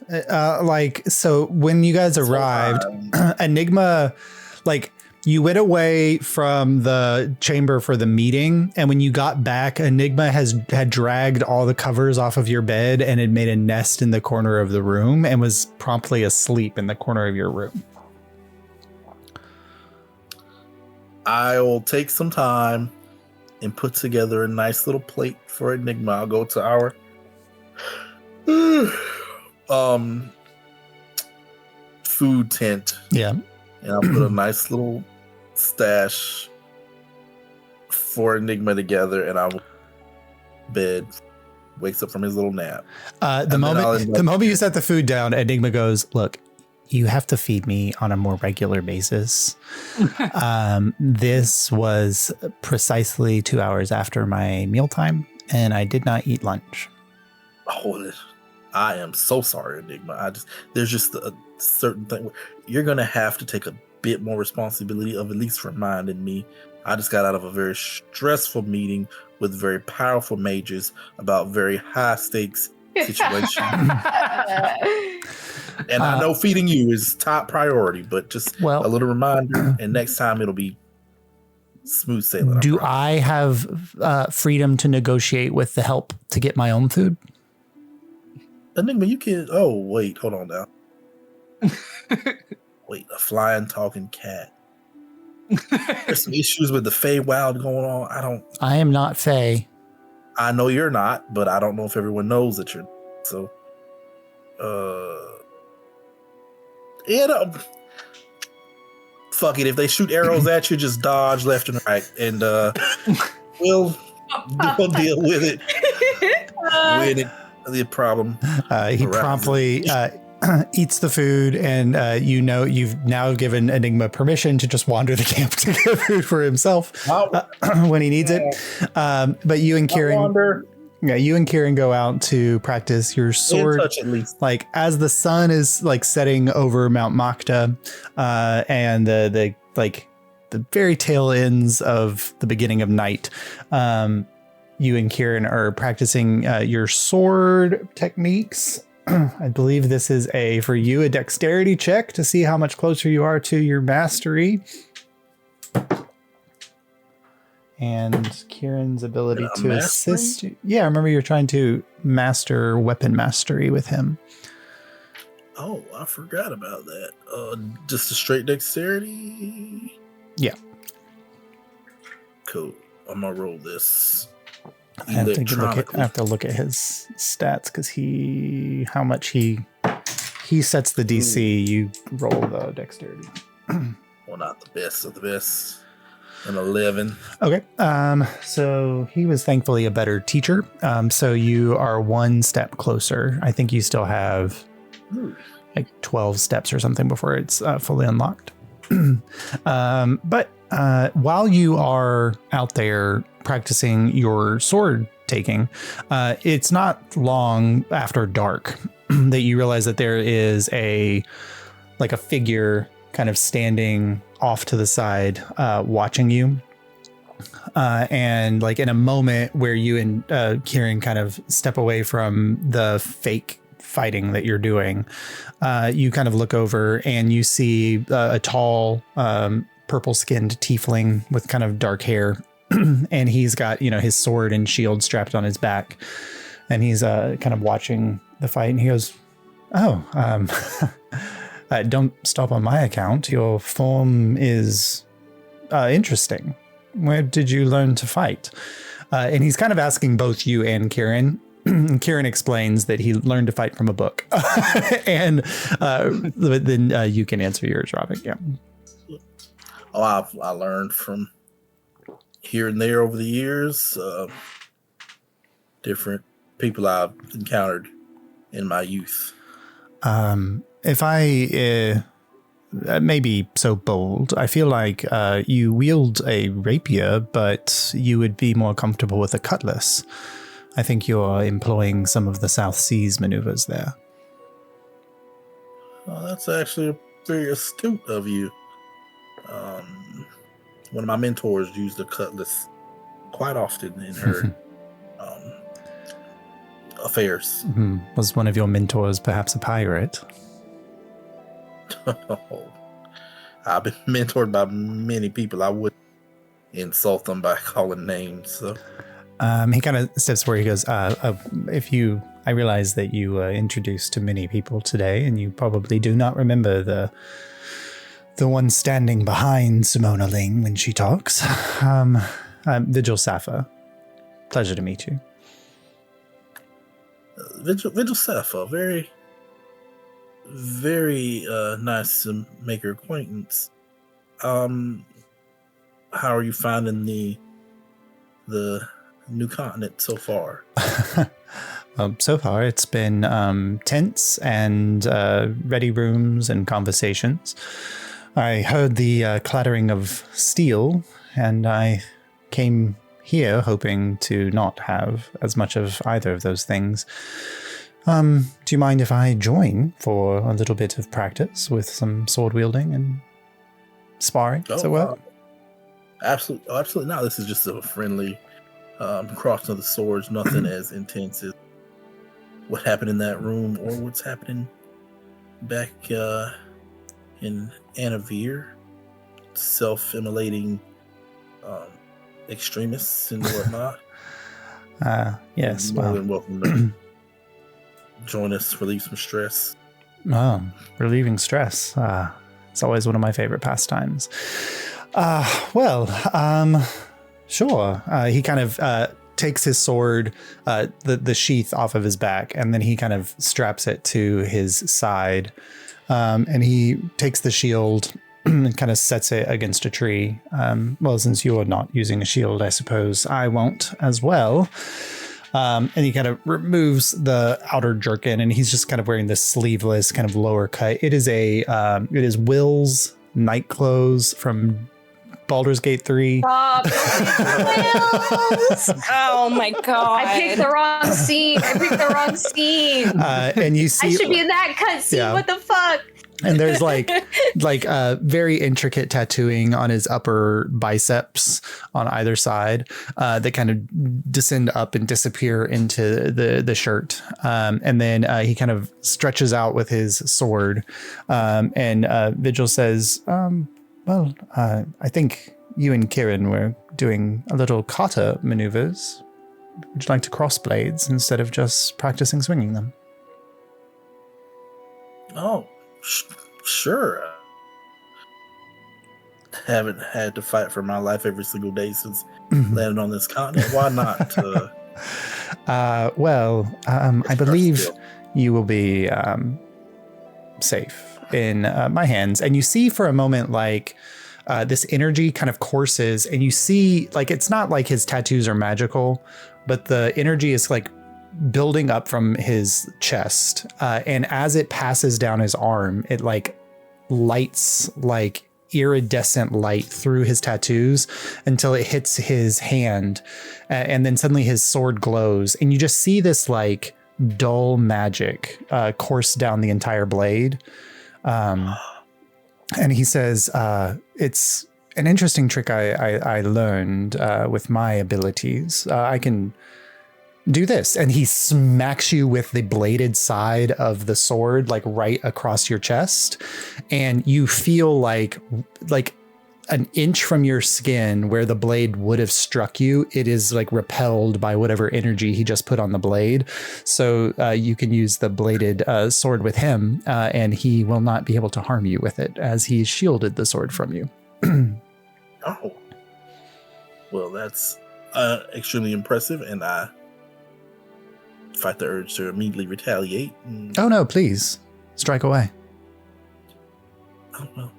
So when you guys arrived, Enigma, like, you went away from the chamber for the meeting, and when you got back, Enigma had dragged all the covers off of your bed and had made a nest in the corner of the room and was promptly asleep in the corner of your room. I'll take some time and put together a nice little plate for Enigma. I'll go to our food tent Yeah. and I'll put a nice little stash for Enigma together, and I'll bed wakes up from his little nap. The And then I'll moment invite you set the food down, Enigma goes, "Look, you have to feed me on a more regular basis. This was precisely 2 hours after my mealtime, and I did not eat lunch." Oh, I am so sorry, Enigma. There's just a certain thing where you're gonna have to take a bit more responsibility of at least reminding me. I just got out of a very stressful meeting with very powerful mages about very high stakes situation. And I know feeding you is top priority, but just a Well, little reminder, and next time it'll be smooth sailing. do promise. I have freedom to negotiate with the help to get my own food? Enigma, you can. Oh, wait, hold on now. Wait, a flying, talking cat. There's some issues with the Feywild going on. I am not Fae. I know you're not, but I don't know if everyone knows that you're. So, fuck it. If they shoot arrows at you, just dodge left and right, and we'll deal with it. With it, the problem. He Right. promptly eats the food, and you've now given Enigma permission to just wander the camp to get food for himself when he needs it. But you and Kieran, you and Kieran go out to practice your sword. Touch at least. Like as the sun is like setting over Mount Makta, and the very tail ends of the beginning of night, you and Kieran are practicing your sword techniques. I believe this is for you a dexterity check to see how much closer you are to your mastery. And Kieran's ability to mastery? assist you. Yeah, I remember you're trying to master weapon mastery with him. Oh, I forgot about that. Just a straight dexterity. Yeah. Cool. I'm gonna roll this. I have to look at his stats because how much he sets the DC. You roll the dexterity. Well, not the best of the best. An 11. Okay. So he was thankfully a better teacher. So you are one step closer. I think you still have like 12 steps or something before it's fully unlocked. But while you are out there practicing your sword taking, it's not long after dark that you realize that there is a figure kind of standing off to the side, watching you. And like in a moment where you and Kieran kind of step away from the fake fighting that you're doing, you kind of look over and you see a tall, purple-skinned tiefling with kind of dark hair, and he's got, you know, his sword and shield strapped on his back, and he's kind of watching the fight, and he goes, "Oh, don't stop on my account. Your form is interesting. Where did you learn to fight?" And he's kind of asking both you and Kieran. Kieran explains that he learned to fight from a book. And then you can answer yours, Robin. Yeah. Oh, I learned from here and there over the years. Different people I've encountered in my youth. If I may be so bold, I feel like you wield a rapier, but you would be more comfortable with a cutlass. I think you're employing some of the South Seas maneuvers there. Well, that's actually very astute of you. One of my mentors used a cutlass quite often in her affairs. Mm-hmm. Was one of your mentors perhaps a pirate? I've been mentored by many people. I would insult them by calling names. So. He kind of steps forward. He goes, I realize that you were introduced to many people today, and you probably do not remember the one standing behind Simona Ling when she talks. Vigil Sappha. Pleasure to meet you. Vigil Sappha, very, very nice to make your acquaintance. How are you finding the new continent so far? So far, it's been tense and ready rooms and conversations. I heard the clattering of steel, and I came here hoping to not have as much of either of those things. Do you mind if I join for a little bit of practice with some sword wielding and sparring? Does it work? Absolutely not. This is just a friendly crossing of the swords. Nothing as intense as what happened in that room or what's happening back in Anorvere. Self-immolating extremists and whatnot. Yes. More than welcome to join us, relieve some stress. Oh, relieving stress. It's always one of my favorite pastimes. Sure. He kind of takes his sword, the sheath off of his back, and then he kind of straps it to his side. And he takes the shield and kind of sets it against a tree. Well, since you're not using a shield, I suppose I won't as well. And he kind of removes the outer jerkin, and he's just kind of wearing this sleeveless kind of lower cut. It is Will's night clothes from Baldur's Gate 3. Oh my god! I picked the wrong scene. And you see, I should be in that cutscene. Yeah. What the fuck? And there's like very intricate tattooing on his upper biceps on either side that kind of descend up and disappear into the shirt. And then he kind of stretches out with his sword. And Vigil says, I think you and Kieran were doing a little kata maneuvers. Would you like to cross blades instead of just practicing swinging them? Oh, sure. Haven't had to fight for my life every single day since landing on this continent. Why not? I believe you will be safe in my hands. And you see for a moment like this energy kind of courses, and you see like it's not like his tattoos are magical, but the energy is like building up from his chest, and as it passes down his arm, it like lights like iridescent light through his tattoos until it hits his hand, and then suddenly his sword glows, and you just see this like dull magic course down the entire blade. And he says, it's an interesting trick I learned with my abilities. I can do this. And he smacks you with the bladed side of the sword, like right across your chest. And you feel like an inch from your skin where the blade would have struck you, it is like repelled by whatever energy he just put on the blade. So you can use the bladed sword with him, and he will not be able to harm you with it, as he shielded the sword from you. Oh. Well, that's extremely impressive, and I fight the urge to immediately retaliate. Oh no, please strike away. Oh, well.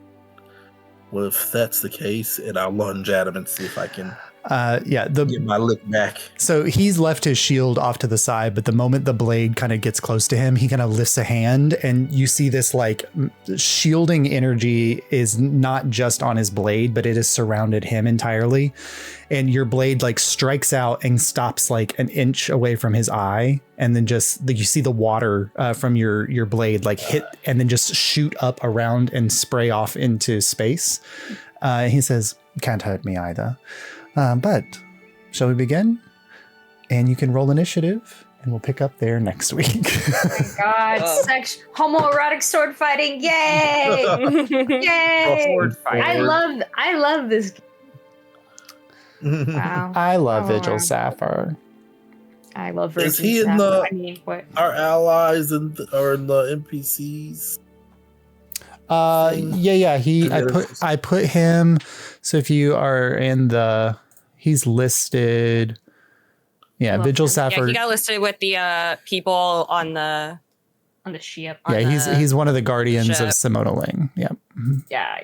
Well, if that's the case, and I'll lunge at him and see if I can get my lick back. So he's left his shield off to the side, but the moment the blade kind of gets close to him, he kind of lifts a hand, and you see this like shielding energy is not just on his blade, but it has surrounded him entirely. And your blade like strikes out and stops like an inch away from his eye, and then just you see the water from your blade like hit and then just shoot up around and spray off into space. He says, "Can't hurt me either. But shall we begin? And you can roll initiative, and we'll pick up there next week." Oh my God, homoerotic sword fighting! Yay! Yay! Sword fight. I love this. Wow. I love Vigil Sapphire. I love Is Virgin he in Sapphire. the- I mean, what? Our allies are in the NPCs. Yeah. I put him. So if you are in he's listed. Yeah, Love Vigil him. Sapphire. Yeah, he got listed with the people on the On the ship. on Yeah, the he's one of the guardians of ship. Simonoling. Yeah. Mhm. Yeah.